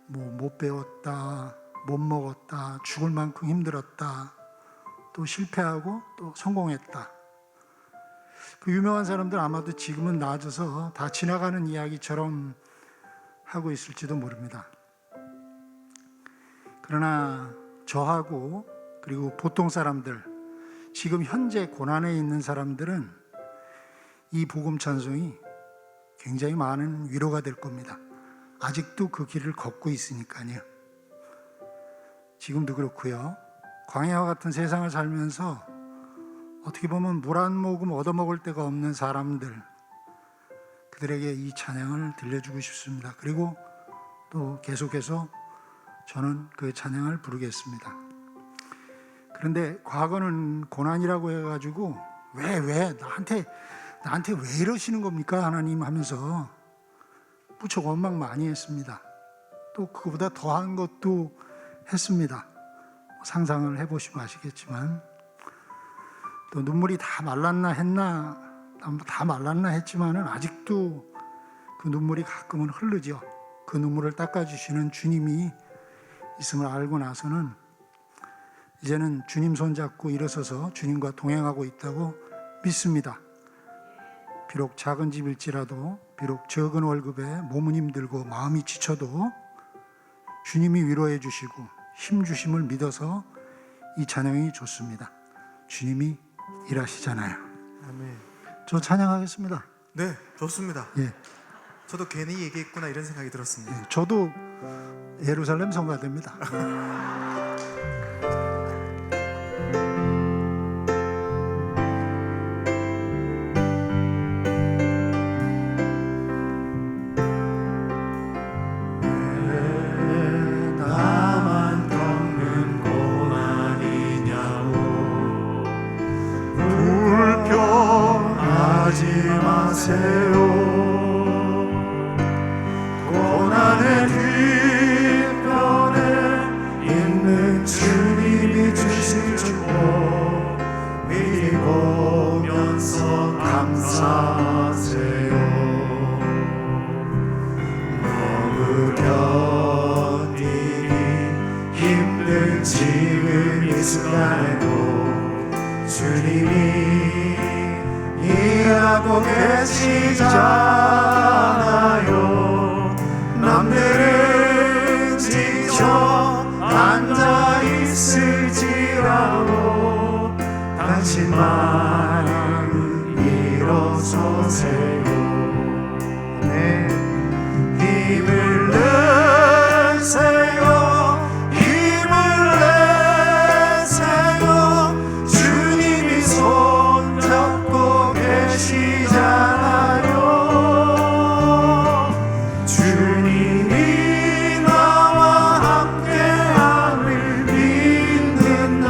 뭐 못 배웠다, 못 먹었다, 죽을 만큼 힘들었다, 또 실패하고 또 성공했다. 그 유명한 사람들 아마도 지금은 나아져서 다 지나가는 이야기처럼 하고 있을지도 모릅니다. 그러나 저하고 그리고 보통 사람들, 지금 현재 고난에 있는 사람들은 이 복음 찬송이 굉장히 많은 위로가 될 겁니다. 아직도 그 길을 걷고 있으니까요. 지금도 그렇고요. 광야와 같은 세상을 살면서 어떻게 보면 물 한 모금 얻어먹을 데가 없는 사람들, 그들에게 이 찬양을 들려주고 싶습니다. 그리고 또 계속해서 저는 그 찬양을 부르겠습니다. 그런데 과거는 고난이라고 해가지고 왜 나한테 왜 이러시는 겁니까 하나님 하면서 무척 원망 많이 했습니다. 또 그거보다 더한 것도 했습니다. 상상을 해보시면 아시겠지만, 또 눈물이 다 말랐나 했지만은 아직도 그 눈물이 가끔은 흐르죠. 그 눈물을 닦아주시는 주님이 있음을 알고 나서는 이제는 주님 손잡고 일어서서 주님과 동행하고 있다고 믿습니다. 비록 작은 집일지라도, 비록 적은 월급에 몸은 힘들고 마음이 지쳐도 주님이 위로해 주시고 힘 주심을 믿어서 이 찬양이 좋습니다. 주님이 일하시잖아요. 아멘. 저 찬양하겠습니다. 네, 좋습니다. 예, 저도 괜히 얘기했구나 이런 생각이 들었습니다. 예, 저도 예루살렘 성가됩니다. 나만 겪는 고난이냐고 불평하지 마세요. 고난의 뒤편에 있는 주님이 주실 축복 미리 보면서 감사하세요. 너무 견디기 힘든 지금 이 순간에도 주님이 일하고 계시잖아요. 남들은 지쳐 앉아 있을지라도 당신만 일어서세요. 네. 힘을 내세요. 힘을 내세요. 주님이 손잡고 계시잖아요. 주님이 나와 함께함을 믿는다면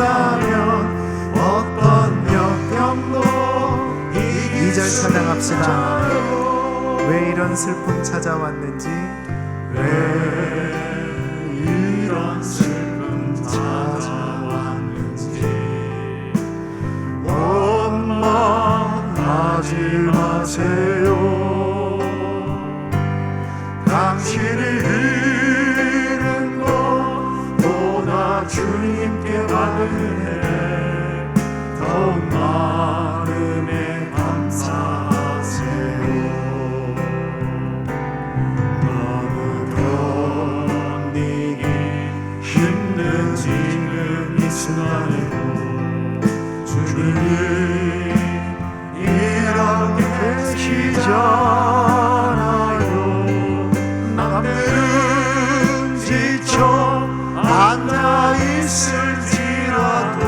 어떤 역경도 이길 2절 수 찬양합시다. 있잖아요. 왜 이런 슬픔 찾아왔는지, 왜 이런 슬픔 찾아왔는지 원망하지 마세요. 당신을 잃은 것보다 주님께 받은 은혜 더욱 많음에 감사하세요. 너무 견디기 힘든 지금 이 순간에도 주님이 일하고 계시잖아요. 남들은 지쳐 앉아 있을지라도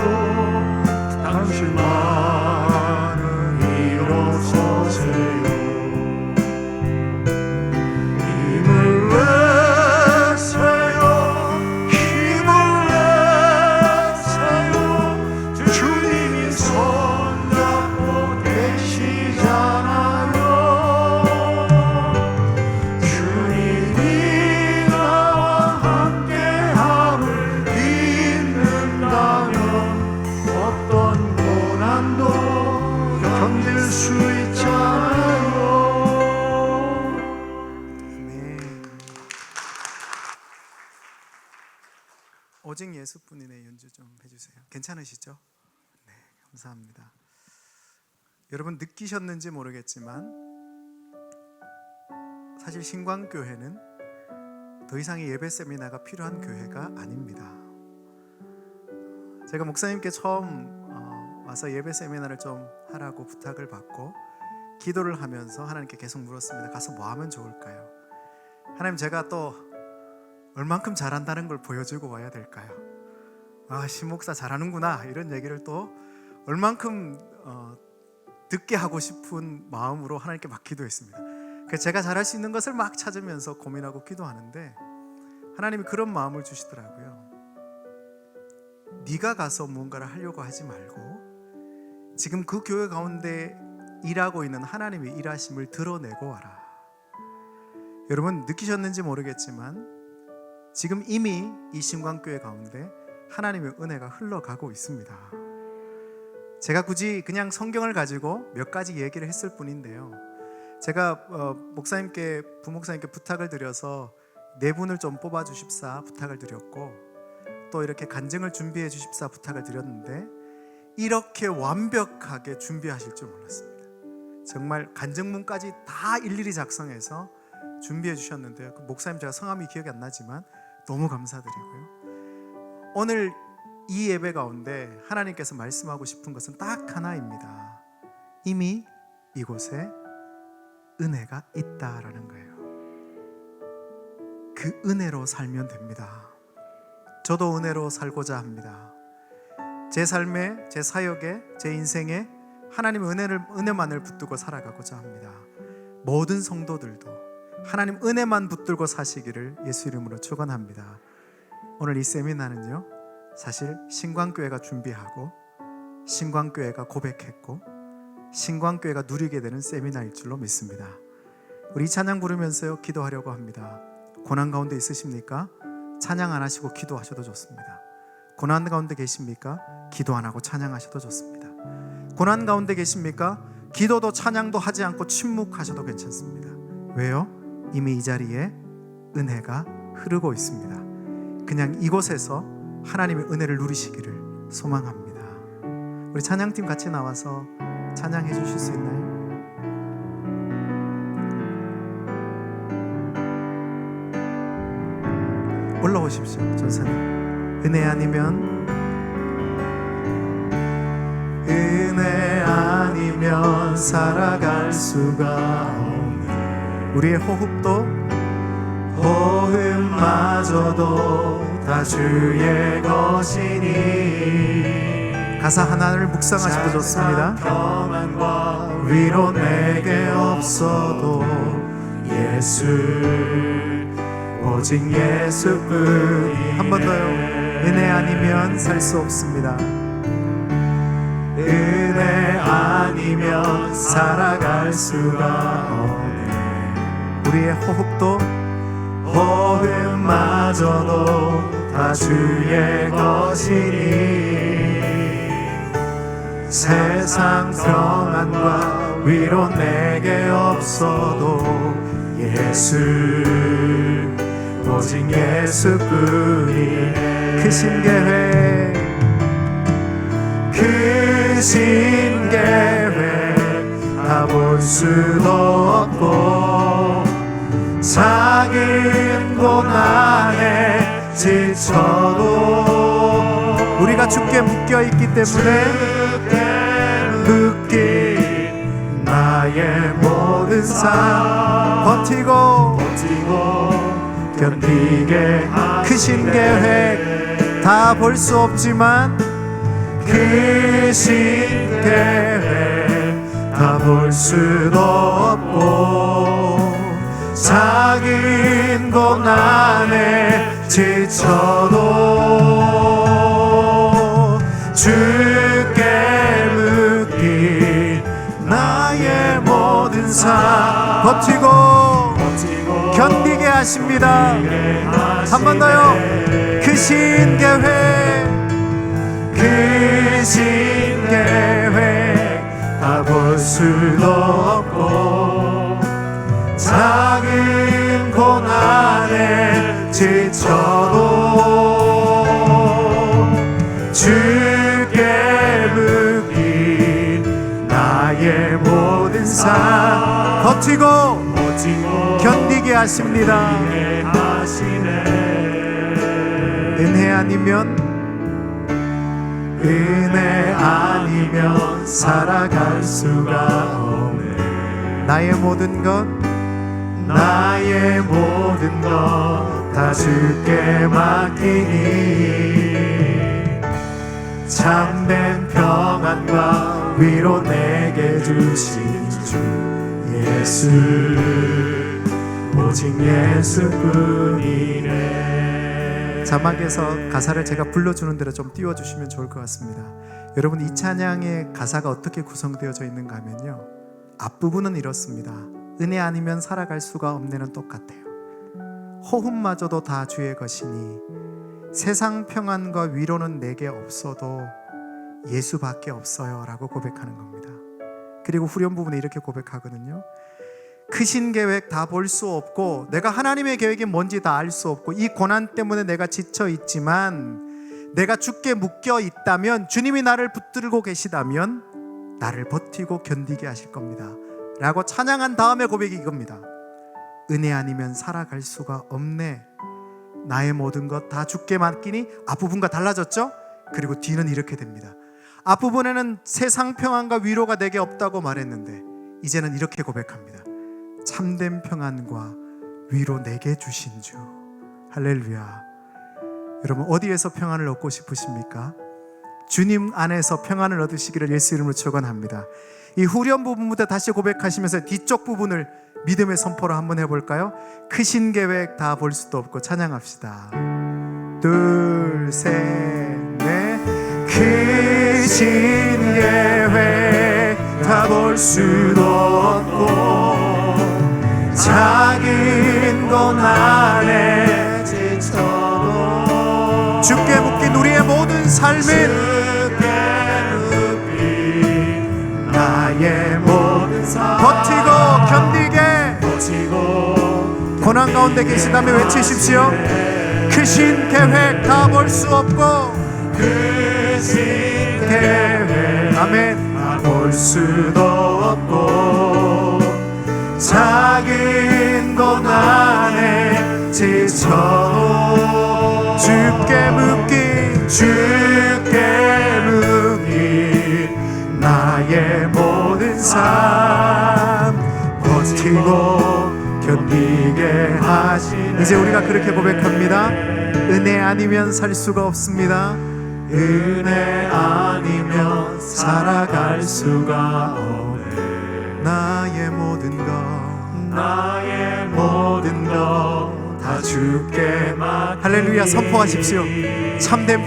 오직 예수뿐이네 연주 좀 해주세요. 괜찮으시죠? 네, 감사합니다. 여러분 느끼셨는지 모르겠지만 사실 신광교회는 더 이상의 예배 세미나가 필요한 교회가 아닙니다. 제가 목사님께 처음 와서 예배 세미나를 좀 하라고 부탁을 받고 기도를 하면서 하나님께 계속 물었습니다. 가서 뭐 하면 좋을까요? 하나님, 제가 또 얼만큼 잘한다는 걸 보여주고 와야 될까요? 신 목사 잘하는구나 이런 얘기를 또 얼만큼 듣게 하고 싶은 마음으로 하나님께 막 기도했습니다. 그래서 제가 잘할 수 있는 것을 막 찾으면서 고민하고 기도하는데 하나님이 그런 마음을 주시더라고요. 네가 가서 무언가를 하려고 하지 말고 지금 그 교회 가운데 일하고 있는 하나님의 일하심을 드러내고 와라. 여러분 느끼셨는지 모르겠지만 지금 이미 이 신광교회 가운데 하나님의 은혜가 흘러가고 있습니다. 제가 굳이 그냥 성경을 가지고 몇 가지 얘기를 했을 뿐인데요, 제가 부목사님께 부탁을 드려서 네 분을 좀 뽑아 주십사 부탁을 드렸고 또 이렇게 간증을 준비해 주십사 부탁을 드렸는데 이렇게 완벽하게 준비하실 줄 몰랐습니다. 정말 간증문까지 다 일일이 작성해서 준비해 주셨는데요, 그 목사님 제가 성함이 기억이 안 나지만 너무 감사드리고요. 오늘 이 예배 가운데 하나님께서 말씀하고 싶은 것은 딱 하나입니다. 이미 이곳에 은혜가 있다라는 거예요. 그 은혜로 살면 됩니다. 저도 은혜로 살고자 합니다. 제 삶에, 제 사역에, 제 인생에 하나님의 은혜만을 붙들고 살아가고자 합니다. 모든 성도들도 하나님 은혜만 붙들고 사시기를 예수 이름으로 축원합니다. 오늘 이 세미나는요, 사실 신광교회가 준비하고 신광교회가 고백했고 신광교회가 누리게 되는 세미나일 줄로 믿습니다. 우리 이 찬양 부르면서요 기도하려고 합니다. 고난 가운데 있으십니까? 찬양 안 하시고 기도하셔도 좋습니다. 고난 가운데 계십니까? 기도 안 하고 찬양하셔도 좋습니다. 고난 가운데 계십니까? 기도도 찬양도 하지 않고 침묵하셔도 괜찮습니다. 왜요? 이미 이 자리에 은혜가 흐르고 있습니다. 그냥 이곳에서 하나님의 은혜를 누리시기를 소망합니다. 우리 찬양팀 같이 나와서 찬양해 주실 수 있나요? 올라오십시오. 전사님. 은혜 아니면 살아갈 수가 없네. 우리의 호흡마저도 다 주의 것이니. 가사 하나를 묵상하셔도 좋습니다. 위로 내게 없어도 예수, 오직 예수뿐이. 한 번 더요. 은혜 아니면 살 수 없습니다. 은혜 아니면 살아갈 수가 없네. 우리의 호흡마저도 다 주의 것이니. 세상 평안과 위로 내게 없어도 예수, 오직 예수뿐이. 크신 계획 다 볼 수도 없고 작은 고난에 지쳐도 우리가 주께 묶여있기 때문에 묶인 나의 모든 삶 버티고 견디게. 크신 계획 다 볼 수 없지만 크신 계획 다 볼 수도 없고 작은 고난에 지쳐도 주께 묶인 나의 모든 삶 버티고 견디게 하십니다. 한 번 더요. 크신 계획 다 볼 수도 없고 작은 고난에 지쳐도 버티고 버티고 견디게 하십니다. 견디게 하시네. 은혜 아니면 살아갈 수가 없네. 나의 모든 것 다 주께 맡기니 참된 평안과 위로 내게 주신 주 예수, 오직 예수뿐이네. 자막에서 가사를 제가 불러주는 대로 좀 띄워주시면 좋을 것 같습니다. 여러분, 이 찬양의 가사가 어떻게 구성되어져 있는가 하면요, 앞부분은 이렇습니다. 은혜 아니면 살아갈 수가 없네는 똑같아요. 호흡마저도 다 주의 것이니 세상 평안과 위로는 내게 없어도 예수밖에 없어요 라고 고백하는 겁니다. 그리고 후렴 부분에 이렇게 고백하거든요. 크신 계획 다 볼 수 없고 내가 하나님의 계획이 뭔지 다 알 수 없고 이 고난 때문에 내가 지쳐 있지만 내가 주께 묶여 있다면, 주님이 나를 붙들고 계시다면 나를 버티고 견디게 하실 겁니다 라고 찬양한 다음에 고백이 이겁니다. 은혜 아니면 살아갈 수가 없네. 나의 모든 것 다 주께 맡기니. 앞부분과 달라졌죠? 그리고 뒤는 이렇게 됩니다. 앞부분에는 세상 평안과 위로가 내게 없다고 말했는데 이제는 이렇게 고백합니다. 참된 평안과 위로 내게 주신 주. 할렐루야. 여러분, 어디에서 평안을 얻고 싶으십니까? 주님 안에서 평안을 얻으시기를 예수 이름으로 축원합니다. 이 후렴 부분부터 다시 고백하시면서 뒤쪽 부분을 믿음의 선포로 한번 해볼까요? 크신 계획 다 볼 수도 없고 찬양합시다. 둘, 셋, 넷. 크신 계획 다 볼 수도 없고 작은 고난에 지쳐도 주께 묶인 우리의 모든 삶은 나의 모든 삶 버티고 견디게. 고난 가운데 계시다면 외치십시오. 크신 계획 다 볼 수 없고 크신 계획 아멘 다 볼 수도 없고 작은 고난에 지쳐 주께 묶인 나의 모든 삶 버티고 견디게 하시네. 이제 우리가 그렇게 고백합니다. 은혜 아니면 살 수가 없습니다. 은혜 아니면 살아갈 수가 없네. 나의 모든 것 다 주께 맡기니. 할렐루야. 선포하십시오. 참된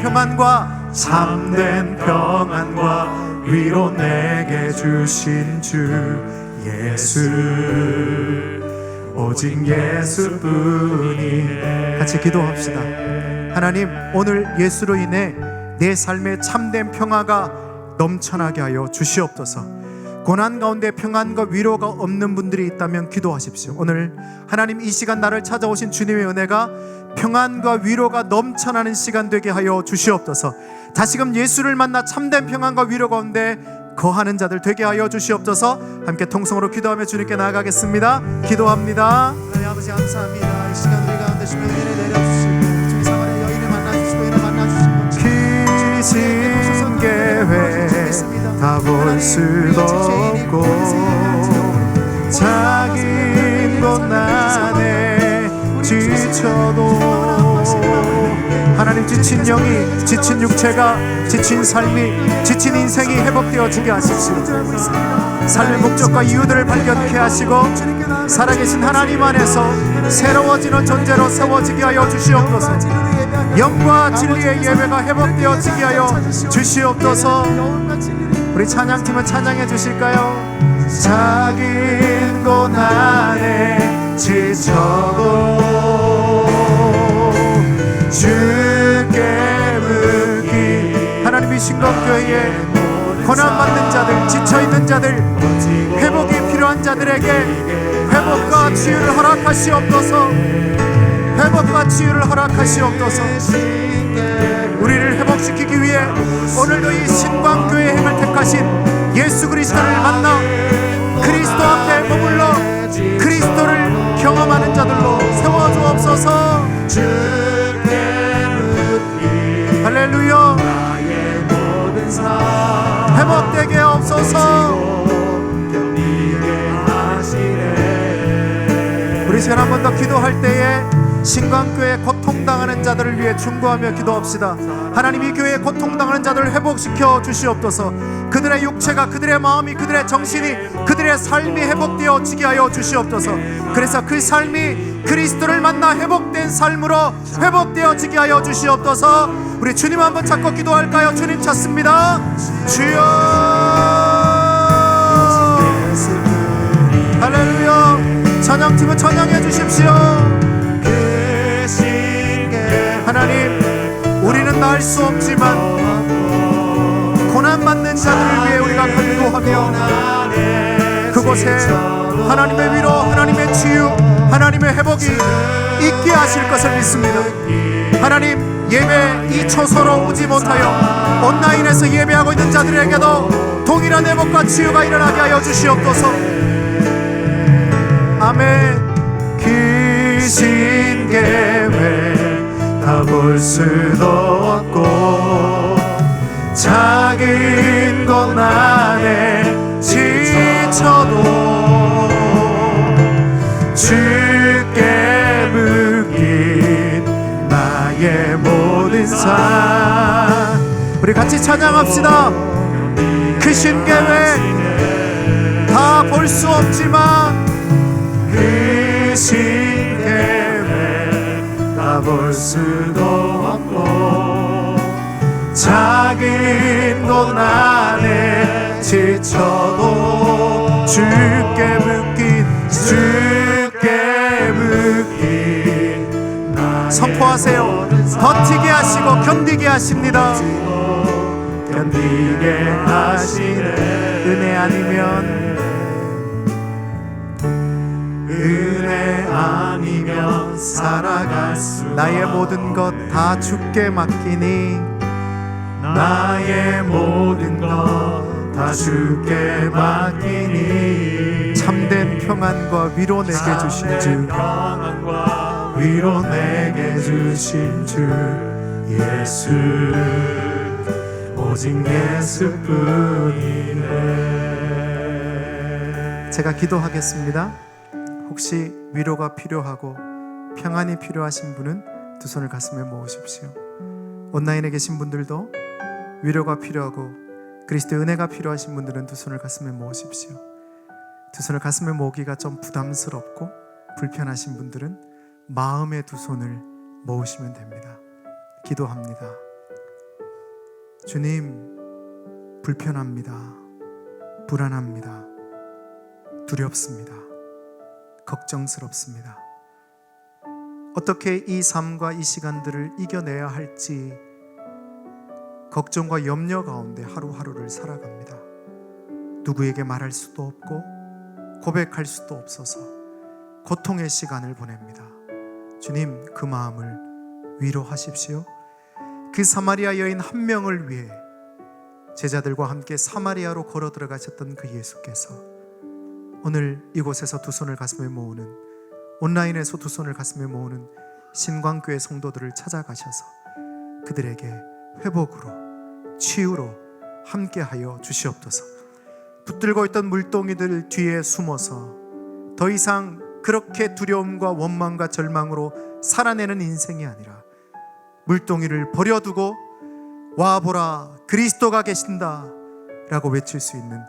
평안과 위로 내게 주신 주 예수, 오직 예수뿐이네. 같이 기도합시다. 하나님, 오늘 예수로 인해 내 삶에 참된 평화가 넘쳐나게 하여 주시옵소서. 고난 가운데 평안과 위로가 없는 분들이 있다면 기도하십시오. 오늘 하나님, 이 시간 나를 찾아오신 주님의 은혜가 평안과 위로가 넘쳐나는 시간 되게 하여 주시옵소서. 다시금 예수를 만나 참된 평안과 위로 가운데 거하는 자들 되게 하여 주시옵소서. 함께 통성으로 기도하며 주님께 나아가겠습니다. 기도합니다. 하나님 아버지, 감사합니다. 이 시간 우리 가운데 주님의 은혜를 내려주시고 주님 사만의 여인을 만나주시고 은혜 만나주시고 크신 계획 다 볼 수도 없고 작은 고난에 지쳐도 하나님, 지친 영이, 지친 육체가, 지친 삶이, 지친 인생이 회복되어지게 하십시오. 삶의 목적과 이유들을 발견케 하시고 살아계신 하나님 안에서 새로워지는 존재로 세워지게 하여 주시옵소서. 영과 진리의 예배가 회복되어지게 하여 주시옵소서. 우리 찬양팀은 찬양해 주실까요? 작은 고난에 지쳐도 주께 묻기. 하나님, 이 신곡교회에 고난받는 자들, 지쳐있는 자들, 회복이 필요한 자들에게 회복과 치유를 허락하시옵소서. 회복과 치유를 허락하시옵소서. 우리를 회복시키기 위해 오늘도 이 신광교회 행을 택하신 예수 그리스도를 만나 그리스도 앞에 머물러 그리스도를 경험하는 자들로 세워주옵소서. 할렐루야. 회복되게 하옵소서. 우리 시간 한 번 더 기도할 때에 신광교회 고통당하는 자들을 위해 중보하며 기도합시다. 하나님, 이 교회에 고통당하는 자들을 회복시켜 주시옵소서. 그들의 육체가, 그들의 마음이, 그들의 정신이, 그들의 삶이 회복되어지게 하여 주시옵소서. 그래서 그 삶이 그리스도를 만나 회복된 삶으로 회복되어지게 하여 주시옵소서. 우리 주님 한번 찾고 기도할까요? 주님 찾습니다. 주여. 할렐루야. 찬양팀은 찬양해 주십시오. 하나님, 우리는 날 수 없지만 고난받는 자들을 위해 우리가 간구하며 그곳에 하나님의 위로, 하나님의 치유, 하나님의 회복이 있게 하실 것을 믿습니다. 하나님, 예배 이 초소로 오지 못하여 온라인에서 예배하고 있는 자들에게도 동일한 회복과 치유가 일어나게 하여 주시옵소서. 아멘. 귀신 계획 다 볼 수도 없고 작은 고난에 지쳐도 주께 묶인 나의 모든 삶. 우리 같이 찬양합시다. 크신 계획 다 볼 수 없지만 크신 계획 다 볼 수도 없고 작은 고난에 지쳐도 주께 묶인 선포하세요. 버티게 하시고 견디게 하십니다. 견디게 하시네. 은혜 아니면 살아갈 수 나의 모든 것 다 주께 맡기니 나의 모든 것 다 주께 맡기니 참된 평안과 위로 내게 주신 주 위로 내게 주신 주 예수 오직 예수뿐이네. 제가 기도하겠습니다. 혹시 위로가 필요하고 평안이 필요하신 분은 두 손을 가슴에 모으십시오. 온라인에 계신 분들도 위로가 필요하고 그리스도의 은혜가 필요하신 분들은 두 손을 가슴에 모으십시오. 두 손을 가슴에 모으기가 좀 부담스럽고 불편하신 분들은 마음의 두 손을 모으시면 됩니다. 기도합니다. 주님, 불편합니다. 불안합니다. 두렵습니다. 걱정스럽습니다. 어떻게 이 삶과 이 시간들을 이겨내야 할지 걱정과 염려 가운데 하루하루를 살아갑니다. 누구에게 말할 수도 없고 고백할 수도 없어서 고통의 시간을 보냅니다. 주님, 그 마음을 위로하십시오. 그 사마리아 여인 한 명을 위해 제자들과 함께 사마리아로 걸어 들어가셨던 그 예수께서 오늘 이곳에서 두 손을 가슴에 모으는, 온라인에서 두 손을 가슴에 모으는 신광교회 성도들을 찾아가셔서 그들에게 회복으로, 치유로 함께하여 주시옵소서. 붙들고 있던 물동이들 뒤에 숨어서 더 이상 그렇게 두려움과 원망과 절망으로 살아내는 인생이 아니라 물동이를 버려두고 와보라 그리스도가 계신다 라고 외칠 수 있는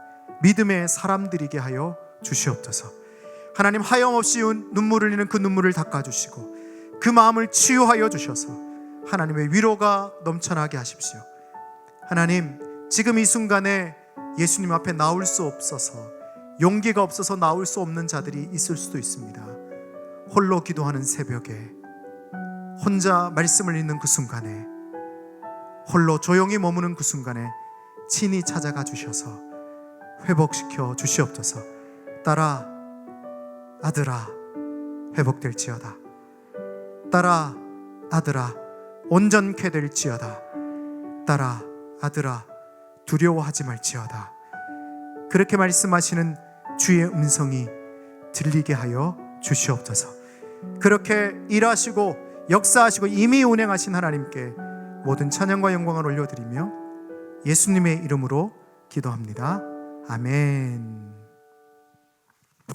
믿음의 사람들이게 하여 주시옵소서. 하나님, 하염없이 눈물을 흘리는 그 눈물을 닦아주시고 그 마음을 치유하여 주셔서 하나님의 위로가 넘쳐나게 하십시오. 하나님, 지금 이 순간에 예수님 앞에 나올 수 없어서, 용기가 없어서 나올 수 없는 자들이 있을 수도 있습니다. 홀로 기도하는 새벽에, 혼자 말씀을 읽는 그 순간에, 홀로 조용히 머무는 그 순간에 친히 찾아가 주셔서 회복시켜 주시옵소서. 딸아, 아들아, 회복될지어다. 딸아, 아들아, 온전케 될지어다. 딸아, 아들아, 두려워하지 말지어다. 그렇게 말씀하시는 주의 음성이 들리게 하여 주시옵소서. 그렇게 일하시고 역사하시고 이미 운행하신 하나님께 모든 찬양과 영광을 올려드리며 예수님의 이름으로 기도합니다. 아멘.